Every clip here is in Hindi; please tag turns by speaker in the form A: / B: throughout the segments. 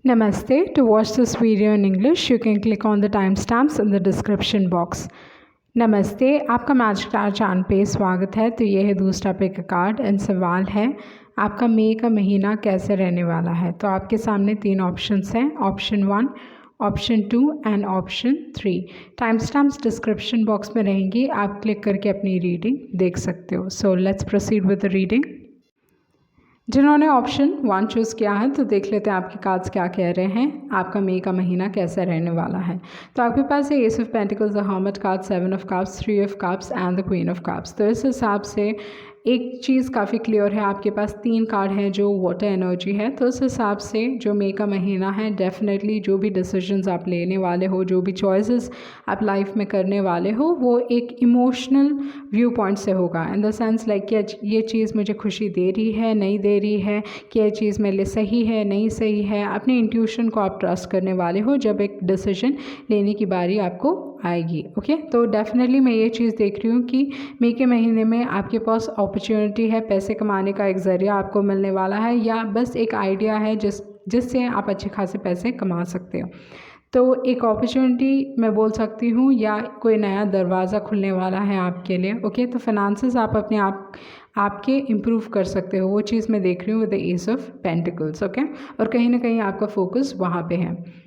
A: Namaste. To watch this video in English, you can click on the timestamps in the description box. नमस्ते, आपका मैजिक स्टार चैनल पे स्वागत है। तो ये है दूसरा पिक कार्ड एंड सवाल है आपका मई का महीना कैसे रहने वाला है। तो आपके सामने तीन ऑप्शंस हैं, option 1, option 2 and option 3। Time stamps description box में रहेंगी, आप क्लिक करके अपनी रीडिंग देख सकते हो। So let's proceed with the reading. जिन्होंने ऑप्शन 1 चूज़ किया है तो देख लेते हैं आपके कार्ड्स क्या कह रहे हैं, आपका मई का महीना कैसा रहने वाला है। तो आपके पास है S of pentacles, the hermit card, 7 of cups, 3 of cups and the queen of cups. तो इस हिसाब से एक चीज़ काफ़ी क्लियर है, आपके पास 3 कार्ड हैं जो वाटर एनर्जी है। तो उस हिसाब से जो मई का महीना है, डेफिनेटली जो भी डिसीजंस आप लेने वाले हो, जो भी चॉइसेस आप लाइफ में करने वाले हो, वो एक इमोशनल व्यू पॉइंट से होगा। इन द सेंस लाइक कि ये चीज़ मुझे खुशी दे रही है, नहीं दे रही है, कि ये चीज़ मेरे लिए सही है, नहीं सही है। अपने इंट्यूशन को आप ट्रस्ट करने वाले हो जब एक डिसीजन लेने की बारी आपको आएगी। ओके, तो डेफिनेटली मैं ये चीज़ देख रही हूँ कि मई के महीने में आपके पास अपॉर्चुनिटी है, पैसे कमाने का एक ज़रिया आपको मिलने वाला है, या बस एक आइडिया है जिससे आप अच्छे खासे पैसे कमा सकते हो। तो एक अपॉर्चुनिटी मैं बोल सकती हूँ, या कोई नया दरवाज़ा खुलने वाला है आपके लिए। ओके, तो फाइनेंसेस आप अपने आपके इम्प्रूव कर सकते हो, वो चीज़ मैं देख रही हूँ with the S of pentacles. Okay, और कहीं ना कहीं आपका फोकस वहाँ पे है।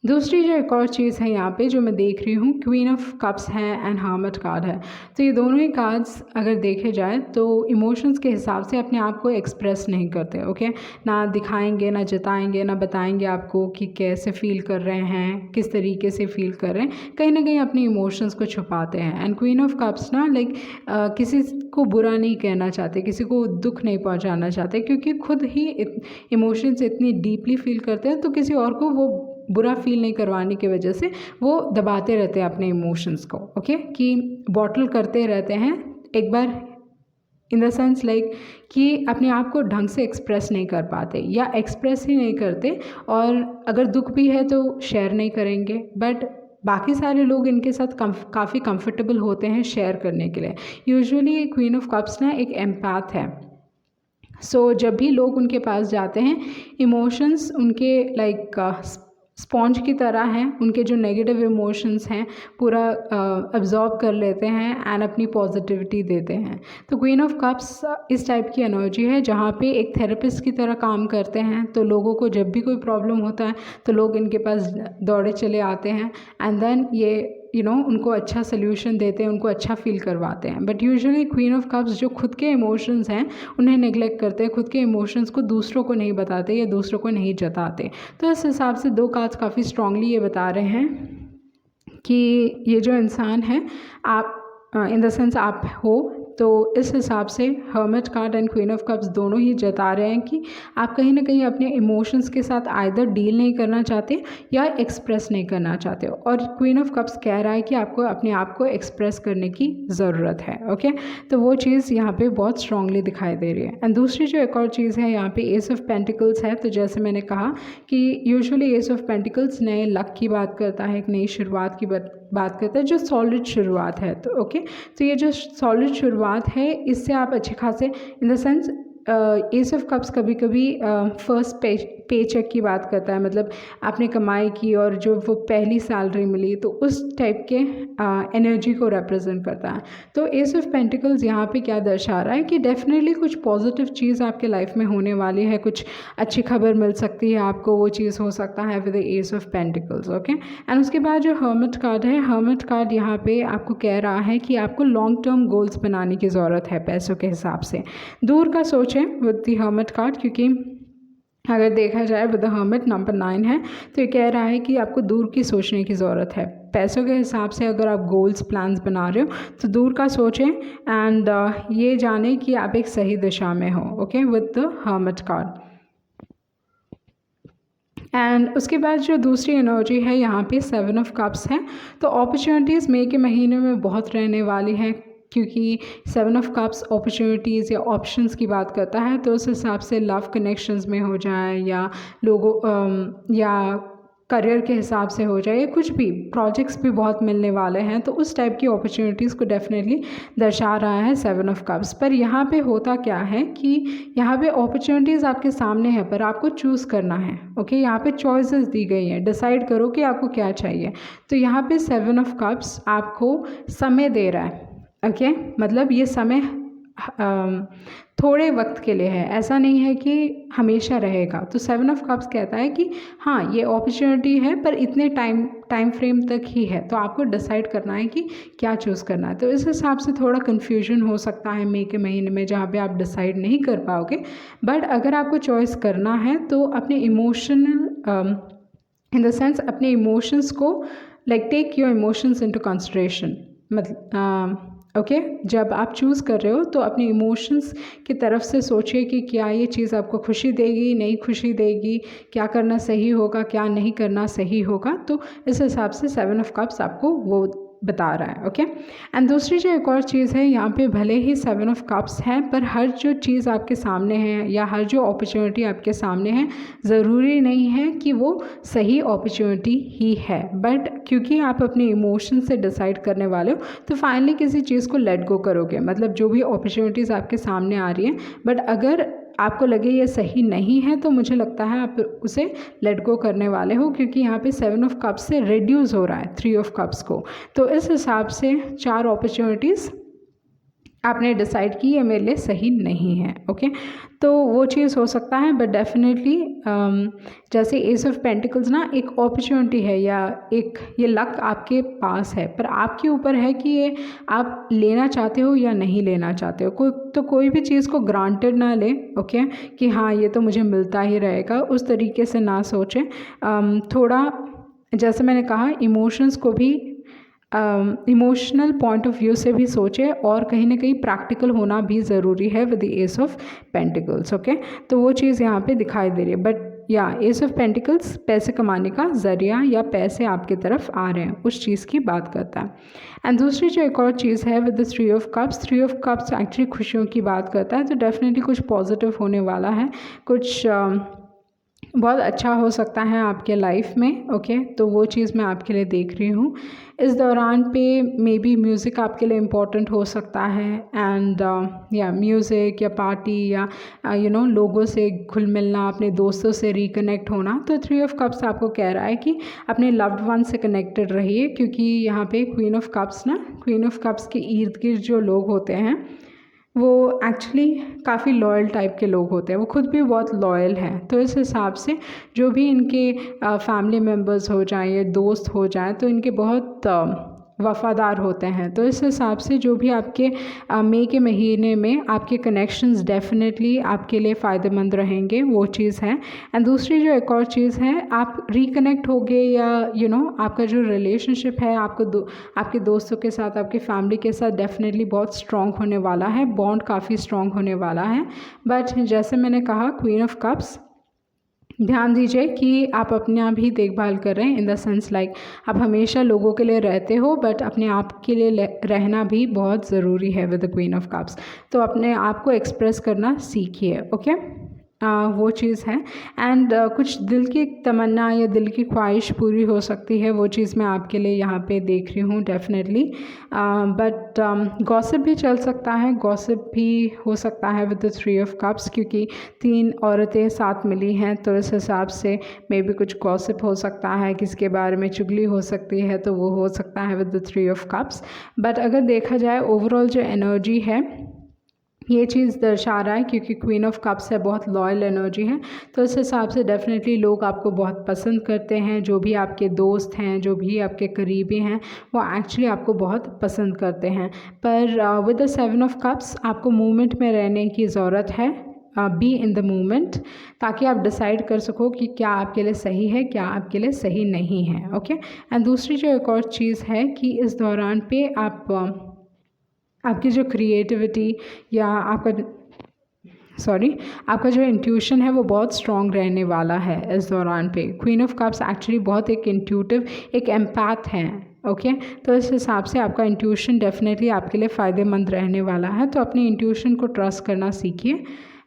A: दूसरी जो एक और चीज़ है यहाँ पे जो मैं देख रही हूँ, क्वीन ऑफ कप्स है एंड हर्मिट कार्ड है। तो ये दोनों ही कार्ड्स अगर देखे जाए तो इमोशंस के हिसाब से अपने आप को एक्सप्रेस नहीं करते। ओके, ना दिखाएंगे, ना जताएंगे, ना बताएंगे आपको कि कैसे फील कर रहे हैं, किस तरीके से फील कर रहे हैं, कहीं ना कहीं अपनी इमोशंस को छुपाते हैं। एंड क्वीन ऑफ कप्स ना लाइक किसी को बुरा नहीं कहना चाहते, किसी को दुख नहीं पहुँचाना चाहते, क्योंकि खुद ही इमोशंस इतनी डीपली फील करते हैं, तो किसी और को वो बुरा फील नहीं करवाने की वजह से वो दबाते रहते हैं अपने इमोशंस को। ओके, कि बॉटल करते रहते हैं एक बार, इन द सेंस लाइक कि अपने आप को ढंग से एक्सप्रेस नहीं कर पाते, या एक्सप्रेस ही नहीं करते, और अगर दुख भी है तो शेयर नहीं करेंगे। बट बाकी सारे लोग इनके साथ काफ़ी कंफर्टेबल होते हैं शेयर करने के लिए। यूजुअली क्वीन ऑफ कप्स ना एक एम्पैथ है। सो जब भी लोग उनके पास जाते हैं, इमोशंस उनके लाइक स्पॉन्ज की तरह हैं, उनके जो नेगेटिव इमोशंस हैं पूरा अब्जॉर्ब कर लेते हैं एंड अपनी पॉजिटिविटी देते हैं। तो क्वीन ऑफ कप्स इस टाइप की एनर्जी है जहाँ पे एक थेरेपिस्ट की तरह काम करते हैं। तो लोगों को जब भी कोई प्रॉब्लम होता है तो लोग इनके पास दौड़े चले आते हैं एंड देन ये उनको अच्छा सोल्यूशन देते हैं, उनको अच्छा फील करवाते हैं। But usually queen of cups जो खुद के इमोशंस हैं उन्हें नेग्लेक्ट करते हैं, खुद के इमोशंस को दूसरों को नहीं बताते या दूसरों को नहीं जताते। तो इस हिसाब से 2 कार्ड्स काफ़ी स्ट्रांगली ये बता रहे हैं कि ये जो इंसान है, आप इन द सेंस आप हो, तो इस हिसाब से hermit card and queen of cups दोनों ही जता रहे हैं कि आप कहीं ना कहीं अपने इमोशंस के साथ आइदर डील नहीं करना चाहते या एक्सप्रेस नहीं करना चाहते हो। और क्वीन ऑफ कप्स कह रहा है कि आपको अपने आप को एक्सप्रेस करने की ज़रूरत है। ओके, तो वो चीज़ यहाँ पे बहुत स्ट्रांगली दिखाई दे रही है। एंड दूसरी जो एक और चीज़ है यहाँ पे एस ऑफ पेंटिकल्स है। तो जैसे मैंने कहा कि यूजुअली एस ऑफ पेंटिकल्स नए लक की बात करता है, एक नई शुरुआत की बात करता है, जो सॉलिड शुरुआत है। तो ओके, तो ये जो सॉलिड शुरुआत है, इससे आप अच्छे खासे इन the sense S of cups कभी कभी फर्स्ट पे चेक की बात करता है, मतलब आपने कमाई की और जो वो पहली सैलरी मिली, तो उस टाइप के एनर्जी को रिप्रेजेंट करता है। तो एस ऑफ पेंटिकल्स यहाँ पे क्या दर्शा रहा है कि डेफिनेटली कुछ पॉजिटिव चीज़ आपके लाइफ में होने वाली है, कुछ अच्छी खबर मिल सकती है आपको, वो चीज़ हो सकता है with the S of pentacles. Okay, and उसके बाद जो हर्मिट कार्ड है, हर्मिट कार्ड यहाँ पे आपको कह रहा है कि आपको लॉन्ग टर्म गोल्स बनाने की ज़रूरत है पैसों के हिसाब से। दूर का सोचें विद द हर्मिट कार्ड, क्योंकि अगर देखा जाए विद द हर्मिट नंबर 9 है, तो ये कह रहा है कि आपको दूर की सोचने की ज़रूरत है पैसों के हिसाब से। अगर आप गोल्स प्लान्स बना रहे हो तो दूर का सोचें एंड ये जाने कि आप एक सही दिशा में हो। Okay, with the hermit card. And उसके बाद जो दूसरी एनर्जी है यहाँ पे 7 ऑफ कप्स है। तो अपॉर्चुनिटीज़ मई के महीने में बहुत रहने वाली हैं, क्योंकि 7 ऑफ कप्स अपॉर्चुनिटीज़ या ऑप्शंस की बात करता है। तो उस हिसाब से लव कनेक्शंस में हो जाए, या लोगों या करियर के हिसाब से हो जाए, कुछ भी प्रोजेक्ट्स भी बहुत मिलने वाले हैं, तो उस टाइप की अपॉर्चुनिटीज़ को डेफिनेटली दर्शा रहा है 7 ऑफ कप्स। पर यहाँ पे होता क्या है कि यहाँ पे अपॉर्चुनिटीज़ आपके सामने है पर आपको चूज़ करना है। ओके, यहाँ पे चॉइसेस दी गई हैं, डिसाइड करो कि आपको क्या चाहिए। तो यहाँ पे 7 ऑफ कप्स आपको समय दे रहा है। ओके, मतलब ये समय थोड़े वक्त के लिए है, ऐसा नहीं है कि हमेशा रहेगा। तो 7 ऑफ कप्स कहता है कि हाँ, ये अपॉर्चुनिटी है पर इतने टाइम फ्रेम तक ही है, तो आपको डिसाइड करना है कि क्या चूज़ करना है। तो इस हिसाब से थोड़ा कन्फ्यूजन हो सकता है मई के महीने में, जहाँ पे आप डिसाइड नहीं कर पाओगे। बट अगर आपको चॉइस करना है तो अपने इमोशनल इन द सेंस अपने इमोशंस को take your emotions into consideration. मतलब ओके, जब आप चूज़ कर रहे हो तो अपने इमोशंस की तरफ से सोचिए कि क्या ये चीज़ आपको खुशी देगी, नहीं खुशी देगी, क्या करना सही होगा, क्या नहीं करना सही होगा। तो इस हिसाब से 7 ऑफ कप्स आपको वो बता रहा है। ओके, एंड दूसरी जो एक और चीज़ है, यहाँ पे भले ही 7 ऑफ कप्स है पर हर जो चीज़ आपके सामने है या हर जो अपॉर्चुनिटी आपके सामने है, ज़रूरी नहीं है कि वो सही अपॉर्चुनिटी ही है। बट क्योंकि आप अपने इमोशन से डिसाइड करने वाले हो तो फाइनली किसी चीज़ को लेट गो करोगे। मतलब जो भी अपॉर्चुनिटीज़ आपके सामने आ रही हैं, बट अगर आपको लगे ये सही नहीं है तो मुझे लगता है आप उसे लेट गो करने वाले हो, क्योंकि यहाँ पे 7 ऑफ कप्स से रिड्यूस हो रहा है 3 ऑफ कप्स को। तो इस हिसाब से 4 अपॉर्चुनिटीज़ आपने डिसाइड की ये मेरे लिए सही नहीं है। ओके, तो वो चीज़ हो सकता है। बट डेफिनेटली जैसे एस ऑफ पेंटिकल्स ना एक अपॉर्चुनिटी है या एक ये लक आपके पास है, पर आपके ऊपर है कि ये आप लेना चाहते हो या नहीं लेना चाहते हो। कोई भी चीज़ को ग्रांटेड ना ले। ओके, कि हाँ ये तो मुझे मिलता ही रहेगा, उस तरीके से ना सोचें। थोड़ा जैसे मैंने कहा, इमोशंस को भी इमोशनल पॉइंट ऑफ व्यू से भी सोचें और कहीं ना कहीं प्रैक्टिकल होना भी ज़रूरी है with the S of pentacles. Okay, तो वो चीज़ यहाँ पे दिखाई दे रही है। बट या एस ऑफ पेंटिकल्स पैसे कमाने का ज़रिया या पैसे आपकी तरफ आ रहे हैं, उस चीज़ की बात करता है। एंड दूसरी जो एक और चीज़ है with the 3 of cups, 3 of cups actually खुशियों की बात करता है। तो डेफिनेटली कुछ पॉजिटिव होने वाला है, कुछ बहुत अच्छा हो सकता है आपके लाइफ में। ओके, तो वो चीज़ मैं आपके लिए देख रही हूँ। इस दौरान पे मे बी म्यूज़िक आपके लिए इम्पोर्टेंट हो सकता है, एंड या म्यूज़िक या पार्टी या लोगों से घुल मिलना, अपने दोस्तों से रिकनेक्ट होना। तो 3 ऑफ कप्स आपको कह रहा है कि अपने लव्ड वन से कनेक्टेड रहिए, क्योंकि यहाँ पे क्वीन ऑफ कप्स के इर्द गिर्द जो लोग होते हैं वो एक्चुअली काफ़ी लॉयल टाइप के लोग होते हैं, वो खुद भी बहुत लॉयल हैं। तो इस हिसाब से जो भी इनके फैमिली मेम्बर्स हो जाएं या दोस्त हो जाएं, तो इनके बहुत वफ़ादार होते हैं। तो इस हिसाब से जो भी आपके मई के महीने में आपके कनेक्शंस डेफिनेटली आपके लिए फ़ायदेमंद रहेंगे, वो चीज़ है। एंड दूसरी जो एक और चीज़ है, आप रिकनेक्ट होगे या आपका जो रिलेशनशिप है आपके दोस्तों के साथ, आपकी फैमिली के साथ डेफिनेटली बहुत स्ट्रॉन्ग होने वाला है, बॉन्ड काफ़ी स्ट्रॉन्ग होने वाला है। बट जैसे मैंने कहा, क्वीन ऑफ कप्स, ध्यान दीजिए कि आप अपने आप ही देखभाल कर रहे हैं, इन द सेंस आप हमेशा लोगों के लिए रहते हो, बट अपने आप के लिए रहना भी बहुत ज़रूरी है with the queen of cups. तो अपने आप को एक्सप्रेस करना सीखिए। ओके, वो चीज़ है। एंड कुछ दिल की तमन्ना या दिल की ख्वाहिश पूरी हो सकती है, वो चीज़ मैं आपके लिए यहाँ पे देख रही हूँ डेफिनेटली। बट गॉसिप भी चल सकता है, गॉसिप भी हो सकता है विद द 3 ऑफ कप्स, क्योंकि 3 औरतें साथ मिली हैं, तो इस हिसाब से मे बी कुछ गॉसिप हो सकता है, किसके बारे में चुगली हो सकती है, तो वो हो सकता है with the 3 of cups. But अगर देखा जाए ओवरऑल जो एनर्जी है, ये चीज़ दर्शा रहा है, क्योंकि क्वीन ऑफ कप्स है, बहुत लॉयल एनर्जी है। तो इस हिसाब से डेफिनेटली लोग आपको बहुत पसंद करते हैं, जो भी आपके दोस्त हैं, जो भी आपके करीबी हैं, वो एक्चुअली आपको बहुत पसंद करते हैं। पर विद द 7 ऑफ कप्स आपको मूवमेंट में रहने की ज़रूरत है, बी इन द मूवमेंट, ताकि आप डिसाइड कर सको कि क्या आपके लिए सही है, क्या आपके लिए सही नहीं है। ओके, एंड दूसरी जो एक और चीज़ है कि इस दौरान पे आपकी जो क्रिएटिविटी या आपका जो इंट्यूशन है वो बहुत स्ट्रॉन्ग रहने वाला है इस दौरान पे। क्वीन ऑफ कप्स एक्चुअली बहुत एक इंट्यूटिव, एक एम्पैथ हैं। ओके, तो इस हिसाब से आपका इंट्यूशन डेफिनेटली आपके लिए फ़ायदेमंद रहने वाला है। तो अपने इंट्यूशन को ट्रस्ट करना सीखिए।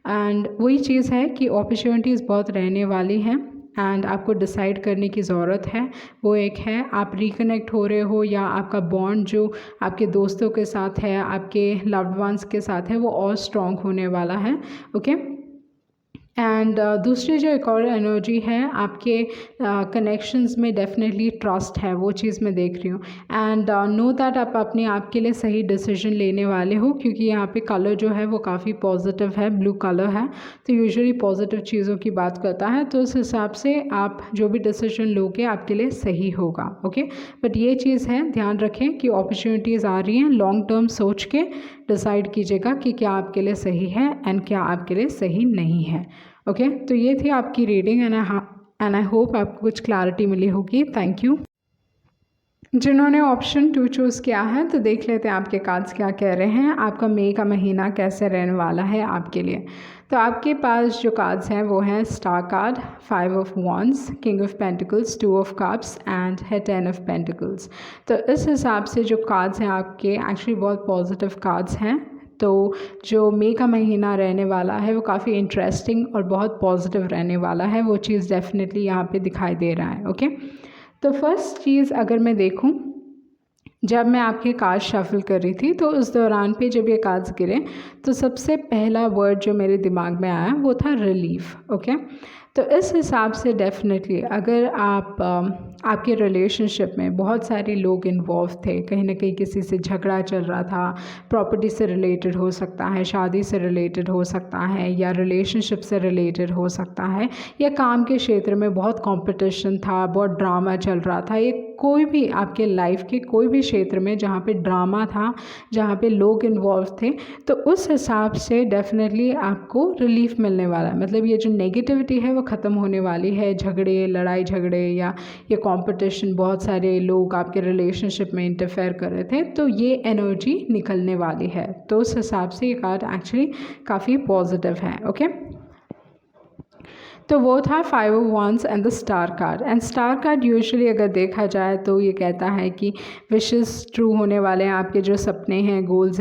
A: एंड वही चीज़ है कि अपॉर्चुनिटीज़ बहुत रहने वाली हैं, एंड आपको डिसाइड करने की ज़रूरत है। वो एक है आप रिकनेक्ट हो रहे हो या आपका बॉन्ड जो आपके दोस्तों के साथ है, आपके लव्ड वंस के साथ है, वो और स्ट्रॉन्ग होने वाला है। ओके एंड दूसरी जो एक और एनर्जी है आपके कनेक्शंस में डेफिनेटली ट्रस्ट है, वो चीज़ मैं देख रही हूँ। एंड नो दैट आप अपने आप के लिए सही डिसीजन लेने वाले हो, क्योंकि यहाँ पे कलर जो है वो काफ़ी पॉजिटिव है, ब्लू कलर है, तो यूजुअली पॉजिटिव चीज़ों की बात करता है। तो उस हिसाब से आप जो भी डिसीजन लोगे आपके लिए सही होगा। ओके बट ये चीज़ है, ध्यान रखें कि अपॉर्चुनिटीज़ आ रही हैं, लॉन्ग टर्म सोच के डिसाइड कीजिएगा कि क्या आपके लिए सही है एंड क्या आपके लिए सही नहीं है। ओके तो ये थी आपकी रीडिंग एंड आई होप आपको कुछ क्लैरिटी मिली होगी। Thank you. जिन्होंने ऑप्शन 2 चूज़ किया है तो देख लेते हैं आपके कार्ड्स क्या कह रहे हैं, आपका मई का महीना कैसे रहने वाला है आपके लिए। तो आपके पास जो कार्ड्स हैं वो हैं star card, 5 of wands, king of pentacles, 2 of cups and है 10 ऑफ पेंटिकल्स। तो इस हिसाब से जो कार्ड्स हैं आपके एक्चुअली बहुत पॉजिटिव कार्ड्स हैं। तो जो मई का महीना रहने वाला है वो काफ़ी इंटरेस्टिंग और बहुत पॉजिटिव रहने वाला है, वो चीज़ डेफिनेटली यहाँ पे दिखाई दे रहा है। ओके तो फर्स्ट चीज़ अगर मैं देखूँ, जब मैं आपके कार्ड शफल कर रही थी तो उस दौरान पे जब ये कार्ड्स गिरे तो सबसे पहला वर्ड जो मेरे दिमाग में आया वो था रिलीफ। ओके तो इस हिसाब से डेफिनेटली अगर आपके रिलेशनशिप में बहुत सारे लोग इन्वॉल्व थे, कहीं ना कहीं किसी से झगड़ा चल रहा था, प्रॉपर्टी से रिलेटेड हो सकता है, शादी से रिलेटेड हो सकता है, या रिलेशनशिप से रिलेटेड हो सकता है, या काम के क्षेत्र में बहुत कंपटीशन था, बहुत ड्रामा चल रहा था, ये कोई भी आपके लाइफ के कोई भी क्षेत्र में जहाँ पे ड्रामा था, जहाँ पे लोग इन्वॉल्व थे, तो उस हिसाब से डेफिनेटली आपको रिलीफ मिलने वाला है। मतलब ये जो नेगेटिविटी है वो ख़त्म होने वाली है, झगड़े, लड़ाई झगड़े या ये कंपटीशन, बहुत सारे लोग आपके रिलेशनशिप में इंटरफेयर कर रहे थे, तो ये एनर्जी निकलने वाली है। तो उस हिसाब से ये कार्ड एक्चुअली काफ़ी पॉजिटिव है। ओके तो वो था 5 of wands and the star card. And star card usually अगर देखा जाए तो ये कहता है कि विशेस ट्रू होने वाले हैं, आपके जो सपने हैं, गोल्स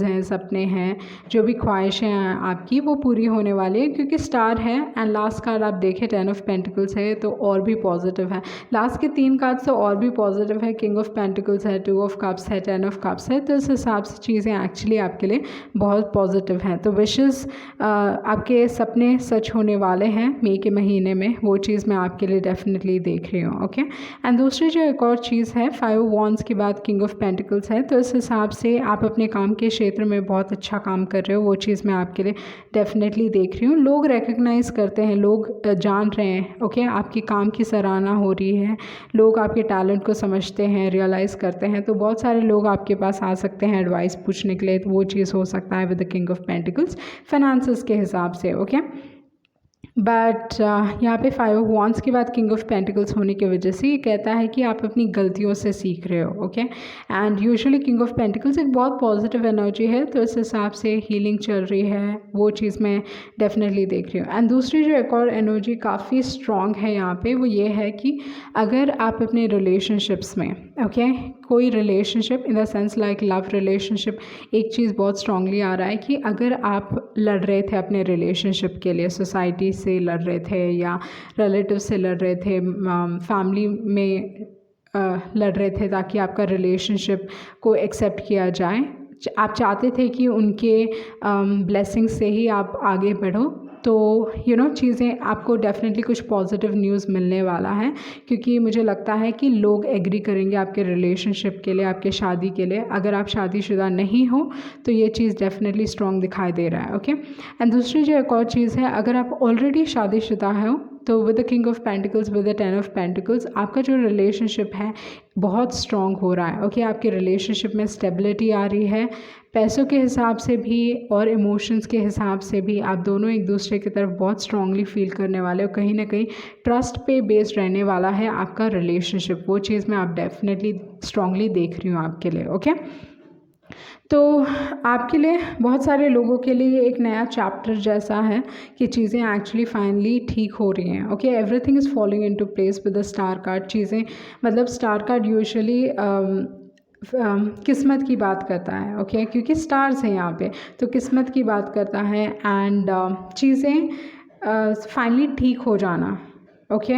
A: हैं, सपने हैं, जो भी ख्वाहिशें हैं आपकी वो पूरी होने वाली है, क्योंकि स्टार है। एंड लास्ट कार्ड आप देखें 10 ऑफ पेंटिकल्स है तो और भी पॉजिटिव है। लास्ट के 3 कार्ड्स तो और भी पॉजिटिव है, किंग ऑफ पेंटिकल्स है, 2 ऑफ कप्स है, 10 ऑफ कप्स है। तो इस हिसाब से चीज़ें एक्चुअली आपके लिए बहुत पॉजिटिव हैं। तो विशेस आपके सपने सच होने वाले हैं मई के महीने में, वो चीज़ मैं आपके लिए डेफिनेटली देख रही हूँ। ओके एंड दूसरी जो एक और चीज़ है, 5 वॉन्ड्स के बाद किंग ऑफ पेंटिकल्स है, तो इस हिसाब से आप अपने काम के क्षेत्र में बहुत अच्छा काम कर रहे हो, वो चीज़ मैं आपके लिए डेफिनेटली देख रही हूँ। लोग रिकग्नाइज़ करते हैं, लोग जान रहे हैं। ओके आपकी काम की सराहना हो रही है, लोग आपके टैलेंट को समझते हैं, रियलाइज़ करते हैं। तो बहुत सारे लोग आपके पास आ सकते हैं एडवाइस पूछने के लिए, तो वो चीज़ हो सकता है with the king of pentacles finances के हिसाब से। ओके बट यहाँ पे 5 ऑफ वॉन्ड्स के बाद किंग ऑफ पेंटिकल्स होने की वजह से ये कहता है कि आप अपनी गलतियों से सीख रहे हो। Okay and usually king of pentacles एक बहुत पॉजिटिव एनर्जी है, तो इस हिसाब से हीलिंग चल रही है, वो चीज़ मैं डेफिनेटली देख रही हूँ। एंड दूसरी जो एक और एनर्जी काफ़ी स्ट्रॉन्ग है यहाँ पे, वो ये है कि अगर आप अपने रिलेशनशिप्स में कोई relationship in the sense like love relationship, एक चीज़ बहुत स्ट्रांगली आ रहा है कि अगर आप लड़ रहे थे अपने रिलेशनशिप के लिए, सोसाइटी से लड़ रहे थे या रिलेटिव से लड़ रहे थे, फैमिली में लड़ रहे थे ताकि आपका रिलेशनशिप को एक्सेप्ट किया जाए, आप चाहते थे कि उनके ब्लेसिंग से ही आप आगे बढ़ो, तो चीज़ें आपको डेफिनेटली कुछ पॉजिटिव न्यूज़ मिलने वाला है, क्योंकि मुझे लगता है कि लोग एग्री करेंगे आपके रिलेशनशिप के लिए, आपके शादी के लिए। अगर आप शादीशुदा नहीं हो तो ये चीज़ डेफिनेटली स्ट्रॉन्ग दिखाई दे रहा है। ओके एंड दूसरी जो एक और चीज़ है, अगर आप ऑलरेडी शादीशुदा हो तो with the king of pentacles, with the 10 of pentacles, आपका जो रिलेशनशिप है बहुत स्ट्रॉन्ग हो रहा है। ओके आपके रिलेशनशिप में स्टेबिलिटी आ रही है, पैसों के हिसाब से भी और इमोशंस के हिसाब से भी आप दोनों एक दूसरे की तरफ बहुत स्ट्रांगली फील करने वाले हो। कहीं ना कहीं ट्रस्ट पे बेस्ड रहने वाला है आपका रिलेशनशिप, वो चीज़ मैं आप डेफिनेटली स्ट्रांगली देख रही हूँ आपके लिए। ओके तो आपके लिए, बहुत सारे लोगों के लिए एक नया चैप्टर जैसा है कि चीज़ें एक्चुअली फाइनली ठीक हो रही हैं। Okay everything is following into place with the star card. चीज़ें मतलब स्टार कार्ड यूजुअली किस्मत की बात करता है। ओके क्योंकि स्टार्स हैं यहाँ पे, तो किस्मत की बात करता है। एंड चीज़ें फाइनली ठीक हो जाना, ओके,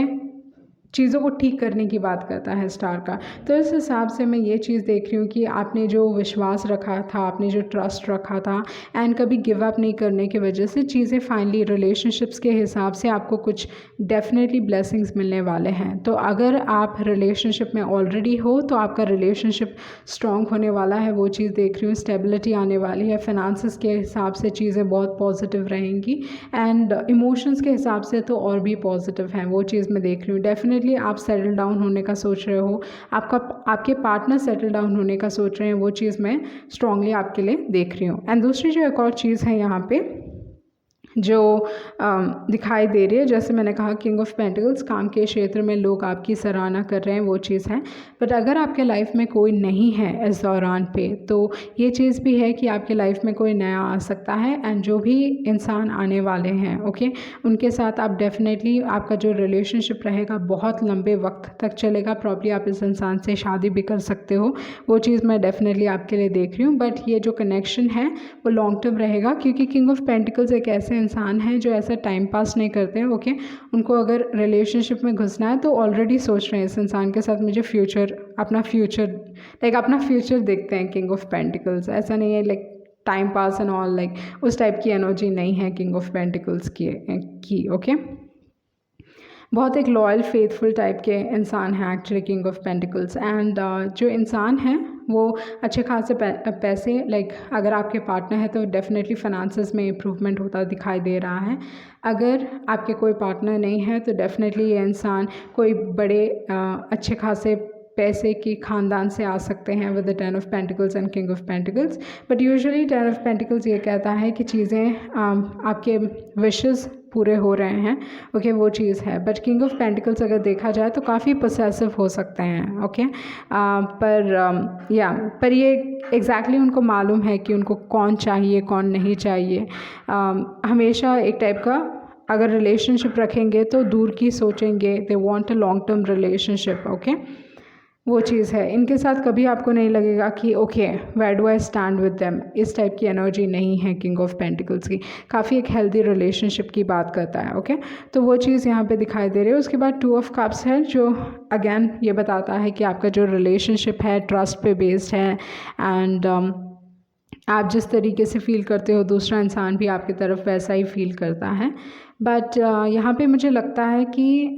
A: चीज़ों को ठीक करने की बात करता है स्टार का। तो इस हिसाब से मैं ये चीज़ देख रही हूँ कि आपने जो विश्वास रखा था, आपने जो ट्रस्ट रखा था एंड कभी गिव अप नहीं करने की वजह से चीज़ें फाइनली रिलेशनशिप्स के हिसाब से आपको कुछ डेफिनेटली ब्लेसिंग्स मिलने वाले हैं। तो अगर आप रिलेशनशिप में ऑलरेडी हो तो आपका रिलेशनशिप स्ट्रॉन्ग होने वाला है, वो चीज़ देख रही हूँ। स्टेबिलिटी आने वाली है, फाइनेंसेस के हिसाब से चीज़ें बहुत पॉजिटिव रहेंगी एंड इमोशंस के हिसाब से तो और भी पॉजिटिव हैं, वो चीज़ मैं देख रही हूँ। डेफिनेटली आप सेटल डाउन होने का सोच रहे हो, आपके पार्टनर सेटल डाउन होने का सोच रहे हैं, वो चीज़ मैं स्ट्रांगली आपके लिए देख रही हूँ। एंड दूसरी जो एक और चीज़ है यहाँ पे जो दिखाई दे रही है, जैसे मैंने कहा किंग ऑफ पेंटिकल्स, काम के क्षेत्र में लोग आपकी सराहना कर रहे हैं, वो चीज़ है। बट अगर आपके लाइफ में कोई नहीं है इस दौरान पे, तो ये चीज़ भी है कि आपके लाइफ में कोई नया आ सकता है एंड जो भी इंसान आने वाले हैं ओके, उनके साथ आप डेफिनेटली आपका जो रिलेशनशिप रहेगा बहुत लंबे वक्त तक चलेगा। प्रॉब्ली आप इस इंसान से शादी भी कर सकते हो, वो चीज़ मैं डेफिनेटली आपके लिए देख रही हूँ। बट ये जो कनेक्शन है वो लॉन्ग टर्म रहेगा, क्योंकि किंग ऑफ पेंटिकल्स एक ऐसे इंसान हैं जो ऐसा टाइम पास नहीं करते हैं ओके। उनको अगर रिलेशनशिप में घुसना है तो ऑलरेडी सोच रहे हैं इस इंसान के साथ मुझे अपना फ्यूचर देखते हैं। किंग ऑफ पेंटिकल्स ऐसा नहीं है like time pass and all, like उस टाइप की एनर्जी नहीं है किंग ऑफ पेंटिकल्स की ओके। बहुत एक लॉयल फेथफुल टाइप के इंसान हैं actually king of pentacles. And जो इंसान है वो अच्छे खासे पैसे लाइक अगर आपके पार्टनर है तो डेफिनेटली फाइनेंसेस में इम्प्रूवमेंट होता दिखाई दे रहा है। अगर आपके कोई पार्टनर नहीं है तो डेफिनेटली ये इंसान कोई बड़े अच्छे खासे पैसे की ख़ानदान से आ सकते हैं with the 10 of pentacles and king of pentacles. But usually 10 of pentacles ये कहता है कि चीज़ें आपके विशेस पूरे हो रहे हैं ओके, वो चीज़ है। बट किंग ऑफ पेंटिकल्स अगर देखा जाए तो काफ़ी पोसेसिव हो सकते हैं ओके। पर ये एग्जैक्टली उनको मालूम है कि उनको कौन चाहिए कौन नहीं चाहिए। हमेशा एक टाइप का अगर रिलेशनशिप रखेंगे तो दूर की सोचेंगे, they want a long term relationship okay, वो चीज़ है। इनके साथ कभी आपको नहीं लगेगा कि okay where do I stand with them, इस टाइप की एनर्जी नहीं है किंग ऑफ पेंटिकल्स की। काफ़ी एक हेल्दी रिलेशनशिप की बात करता है ओके, तो वो चीज़ यहाँ पे दिखाई दे रही है। उसके बाद 2 ऑफ कप्स है जो अगेन ये बताता है कि आपका जो रिलेशनशिप है ट्रस्ट पे बेस्ड है एंड आप जिस तरीके से फ़ील करते हो दूसरा इंसान भी आपकी तरफ वैसा ही फील करता है। बट यहाँ पे मुझे लगता है कि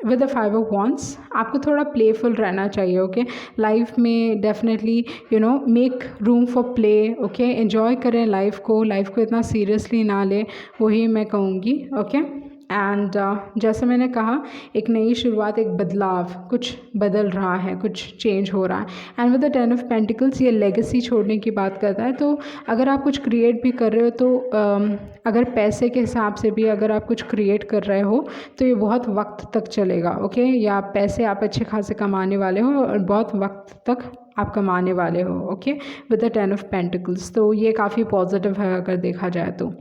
A: विद द 5 ऑफ वॉन्ड्स आपको थोड़ा प्लेफुल रहना चाहिए ओके। लाइफ में definitely make room for play okay, enjoy करें लाइफ को इतना सीरियसली ना लें, वही मैं कहूँगी ओके। एंड जैसे मैंने कहा एक नई शुरुआत, एक बदलाव, कुछ बदल रहा है, कुछ चेंज हो रहा है। And with the 10 of pentacles ये लेगेसी छोड़ने की बात करता है। तो अगर आप कुछ क्रिएट भी कर रहे हो तो अगर पैसे के हिसाब से भी अगर आप कुछ क्रिएट कर रहे हो तो ये बहुत वक्त तक चलेगा ओके, या पैसे आप अच्छे खासे कमाने वाले हो और बहुत वक्त तक आप कमाने वाले हो okay with the 10 of pentacles. तो ये काफ़ी पॉजिटिव है अगर देखा जाए तो।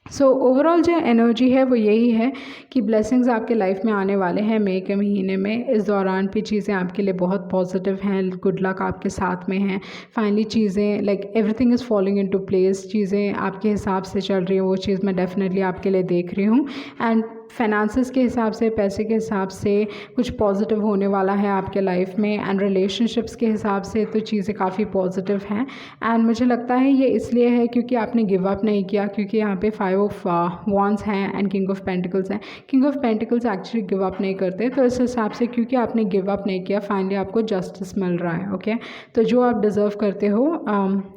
A: सो ओवरऑल जो एनर्जी है वो यही है कि ब्लेसिंग्स आपके लाइफ में आने वाले हैं मई के महीने में। इस दौरान भी चीज़ें आपके लिए बहुत पॉजिटिव हैं, गुड लक आपके साथ में हैं। फाइनली चीज़ें like everything is following into place, चीज़ें आपके हिसाब से चल रही हैं, वो चीज़ मैं डेफिनेटली आपके लिए देख रही हूँ। एंड फाइनेंसेस के हिसाब से, पैसे के हिसाब से कुछ पॉजिटिव होने वाला है आपके लाइफ में। एंड रिलेशनशिप्स के हिसाब से तो चीज़ें काफ़ी पॉजिटिव हैं। एंड मुझे लगता है ये इसलिए है क्योंकि आपने गिव अप नहीं किया, क्योंकि यहाँ पे 5 ऑफ वॉन्ड्स हैं एंड किंग ऑफ पेंटिकल्स हैं। King of pentacles actually give up नहीं करते, तो इस हिसाब से क्योंकि आपने गिव अप नहीं किया फाइनली आपको जस्टिस मिल रहा है ओके। तो जो आप डिज़र्व करते हो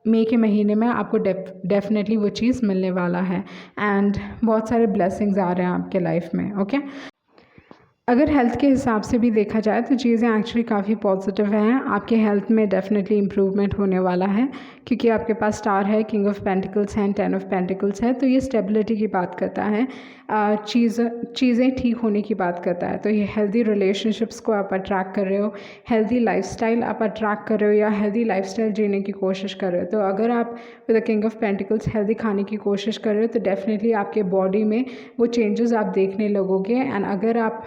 A: मई के महीने में आपको डेफिनेटली वो चीज़ मिलने वाला है। एंड बहुत सारे ब्लेसिंग्स आ रहे हैं आपके लाइफ में ओके। अगर हेल्थ के हिसाब से भी देखा जाए तो चीज़ें एक्चुअली काफ़ी पॉजिटिव हैं। आपके हेल्थ में डेफिनेटली इम्प्रूवमेंट होने वाला है क्योंकि आपके पास स्टार है, किंग ऑफ पेंटिकल्स हैं, 10 ऑफ पेंटिकल्स है। तो ये स्टेबिलिटी की बात करता है, चीज़ें ठीक होने की बात करता है। तो ये हेल्दी रिलेशनशिप्स को आप अट्रैक्ट कर रहे हो, हेल्दी लाइफस्टाइल आप अट्रैक्ट कर रहे हो या हेल्दी लाइफस्टाइल जीने की कोशिश कर रहे हो। तो अगर आप with the king of pentacles healthy खाने की कोशिश कर रहे हो तो डेफिनेटली आपके बॉडी में वो चेंजेस आप देखने लगोगे। एंड अगर आप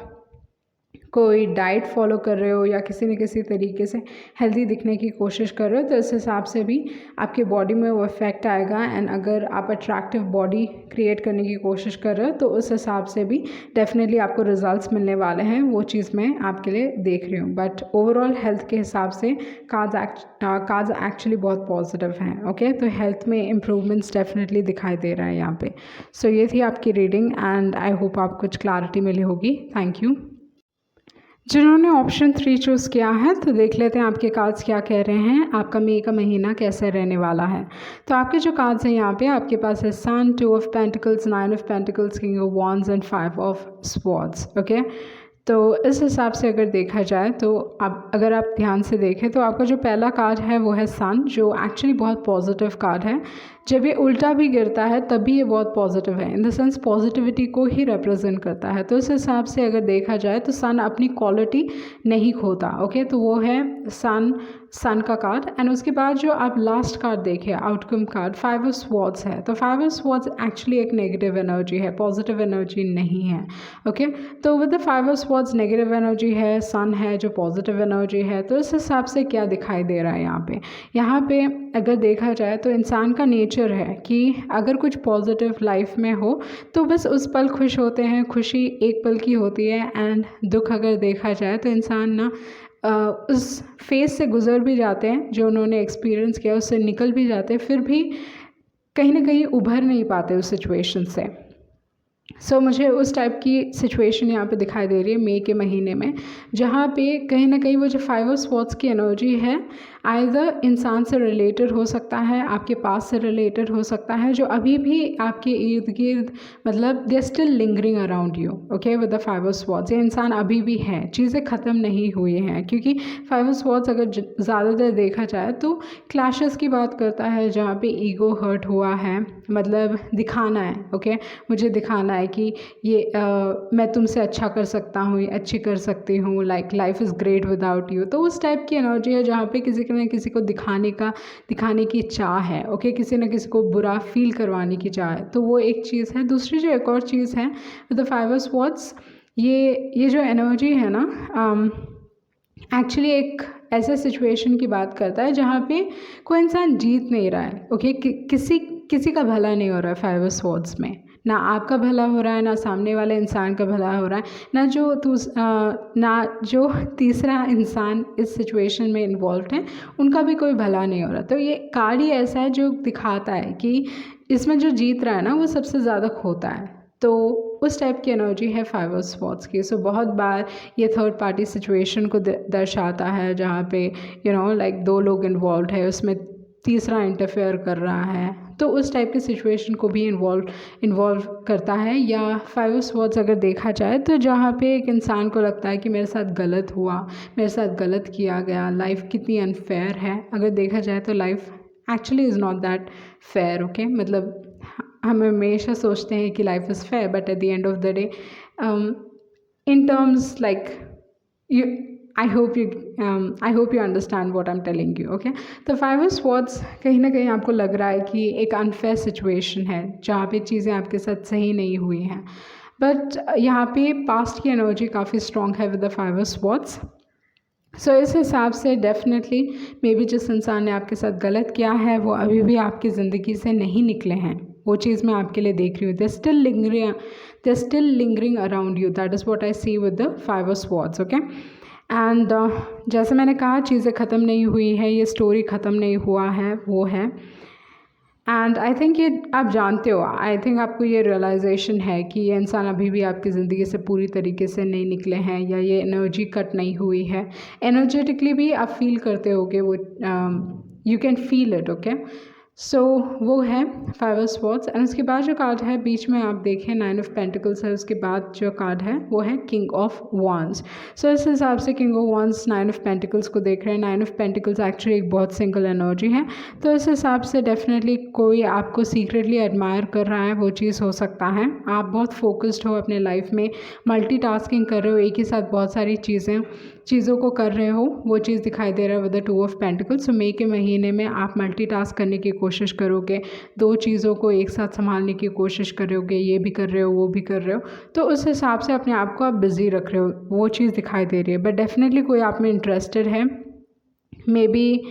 A: कोई डाइट फॉलो कर रहे हो या किसी न किसी तरीके से हेल्दी दिखने की कोशिश कर रहे हो, तो इस हिसाब से भी आपके बॉडी में वो इफ़ेक्ट आएगा। एंड अगर आप अट्रैक्टिव बॉडी क्रिएट करने की कोशिश कर रहे हो तो उस हिसाब से भी डेफिनेटली आपको रिजल्ट्स मिलने वाले हैं। वो चीज़ मैं आपके लिए देख रही हूँ। बट ओवरऑल हेल्थ के हिसाब से कार्ड्स एक्चुअली बहुत पॉजिटिव हैं। ओके, तो हेल्थ में इम्प्रूवमेंट्स डेफिनेटली दिखाई दे रहा है यहाँ पे। सो ये थी आपकी रीडिंग एंड आई होप आप कुछ क्लैरिटी मिली होगी। Thank you. जिन्होंने ऑप्शन 3 चूज़ किया है तो देख लेते हैं आपके कार्ड्स क्या कह रहे हैं, आपका मई का महीना कैसे रहने वाला है। तो आपके जो कार्ड्स हैं यहाँ पे आपके पास है सन, 2 of pentacles, 9 of pentacles, king of wands and 5 of swords. Okay, तो इस हिसाब से अगर देखा जाए तो अगर आप ध्यान से देखें तो आपका जो पहला कार्ड है वो है सन, जो एक्चुअली बहुत पॉजिटिव कार्ड है। जब ये उल्टा भी गिरता है तब भी ये बहुत पॉजिटिव है, इन द सेंस पॉजिटिविटी को ही रिप्रेजेंट करता है। तो इस हिसाब से अगर देखा जाए तो सन अपनी क्वालिटी नहीं खोता। ओके, तो वो है सन का कार्ड। एंड उसके बाद जो आप लास्ट कार्ड देखें, आउटकम कार्ड 5 ऑफ स्वॉर्ड्स है। तो 5 ऑफ स्वॉर्ड्स एक्चुअली एक नेगेटिव एनर्जी है, पॉजिटिव एनर्जी नहीं है। ओके, तो with the 5 of swords negative energy है, सन है जो पॉजिटिव एनर्जी है। तो इस हिसाब से क्या दिखाई दे रहा है यहाँ पे अगर देखा जाए तो इंसान का नेचर है कि अगर कुछ पॉजिटिव लाइफ में हो तो बस उस पल खुश होते हैं, खुशी एक पल की होती है। एंड दुख अगर देखा जाए तो इंसान ना उस फेज से गुज़र भी जाते हैं जो उन्होंने एक्सपीरियंस किया, उससे निकल भी जाते हैं, फिर भी कहीं ना कहीं उभर नहीं पाते उस सिचुएशन से। सो मुझे उस टाइप की सिचुएशन यहाँ पे दिखाई दे रही है मई के महीने में, जहाँ पे कहीं ना कहीं वो जो 5 ऑफ स्वॉर्ड्स की एनर्जी है आइदर इंसान से रिलेटेड हो सकता है, आपके पास से रिलेटेड हो सकता है, जो अभी भी आपके इर्द गिर्द मतलब दे still lingering around you. Okay, with the 5 of swords ये इंसान अभी भी है, चीज़ें ख़त्म नहीं हुई हैं। क्योंकि 5 ऑफ स्वॉर्ड्स अगर ज़्यादातर देखा जाए तो क्लैशेस की बात करता है, जहाँ पे ईगो हर्ट हुआ है, मतलब दिखाना है। ओके, मुझे दिखाना है कि ये मैं तुमसे अच्छा कर सकता हूँ, ये अच्छी कर सकती हूँ, like life is great without you. तो उस टाइप की एनर्जी है जहाँ पे किसी को दिखाने की चाह है। ओके, किसी न किसी को बुरा फील करवाने की चाह है। तो वो एक चीज़ है। दूसरी जो एक और चीज़ है विद द 5 ऑफ स्वॉर्ड्स, ये जो एनर्जी है ना एक्चुअली एक ऐसे सिचुएशन की बात करता है जहाँ पे कोई इंसान जीत नहीं रहा है। ओके, किसी का भला नहीं हो रहा है 5 ऑफ स्वॉर्ड्स में, ना आपका भला हो रहा है, ना सामने वाले इंसान का भला हो रहा है, ना जो तीसरा इंसान इस सिचुएशन में इन्वॉल्व है उनका भी कोई भला नहीं हो रहा। तो ये कार्ड ही ऐसा है जो दिखाता है कि इसमें जो जीत रहा है ना वो सबसे ज़्यादा खोता है। तो उस टाइप की एनर्जी है 5 ऑफ स्वॉर्ड्स की। सो बहुत बार ये थर्ड पार्टी सिचुएशन को दर्शाता है जहाँ पे लाइक 2 लोग इन्वॉल्व है, उसमें तीसरा इंटरफेयर कर रहा है। तो उस टाइप की सिचुएशन को भी इन्वॉल्व करता है। या 5 ऑफ स्वॉर्ड्स अगर देखा जाए तो जहाँ पे एक इंसान को लगता है कि मेरे साथ गलत हुआ, मेरे साथ गलत किया गया, लाइफ कितनी अनफेयर है। अगर देखा जाए तो life actually is not that fair. Okay, मतलब हम हमेशा सोचते हैं कि life is fair, but at the end of the day in terms like I hope you understand what I am telling you. Okay, तो 5 ऑफ स्वॉर्ड्स कहीं ना कहीं आपको लग रहा है कि एक अनफेयर सिचुएशन है जहाँ पे चीज़ें आपके साथ सही नहीं हुई हैं, बट यहाँ पे पास्ट की एनर्जी काफ़ी स्ट्रॉन्ग है विद द 5 ऑफ स्वॉर्ड्स। सो इस हिसाब से डेफिनेटली मे बी जिस इंसान ने आपके साथ गलत किया है वो अभी भी आपकी ज़िंदगी से नहीं निकले हैं। वो चीज़ मैं आपके लिए देख रही हूँ, they still lingering around you, that is what I see with the 5 of swords. Okay, and जैसे मैंने कहा चीज़ें ख़त्म नहीं हुई है, ये स्टोरी ख़त्म नहीं हुआ है, वो है। एंड आई थिंक ये आप जानते हो, आई थिंक आपको ये रियलाइजेशन है कि ये इंसान अभी भी आपकी ज़िंदगी से पूरी तरीके से नहीं निकले हैं, या ये एनर्जी कट नहीं हुई है। एनर्जेटिकली भी आप फील करते होगे वो, you can feel it. Okay, so वो है 5 ऑफ स्वॉर्ड्स। एंड उसके बाद जो कार्ड है बीच में आप देखें 9 ऑफ पेंटिकल्स है, उसके बाद जो कार्ड है वो है किंग ऑफ वॉन्ड्स। सो इस हिसाब से king of wands 9 of pentacles को देख रहे हैं। 9 ऑफ पेंटिकल्स एक्चुअली एक बहुत सिंगल एनर्जी है। तो इस हिसाब से डेफिनेटली कोई आपको सीक्रेटली एडमायर कर रहा है, वो चीज़ हो सकता है। आप बहुत फोकस्ड हो अपने लाइफ में, मल्टीटास्किंग कर रहे हो, एक ही साथ बहुत सारी चीज़ों को कर रहे हो, वो चीज़ दिखाई दे रहा है विद द 2 ऑफ पेंटिकल्स। सो मई के महीने में आप मल्टीटास्क करने की कोशिश करोगे, दो चीज़ों को एक साथ संभालने की कोशिश करोगे, ये भी कर रहे हो वो भी कर रहे हो, तो उस हिसाब से अपने आप को आप बिज़ी रख रहे हो, वो चीज़ दिखाई दे रही है। बट डेफिनेटली कोई आप में इंटरेस्टेड है, मे बी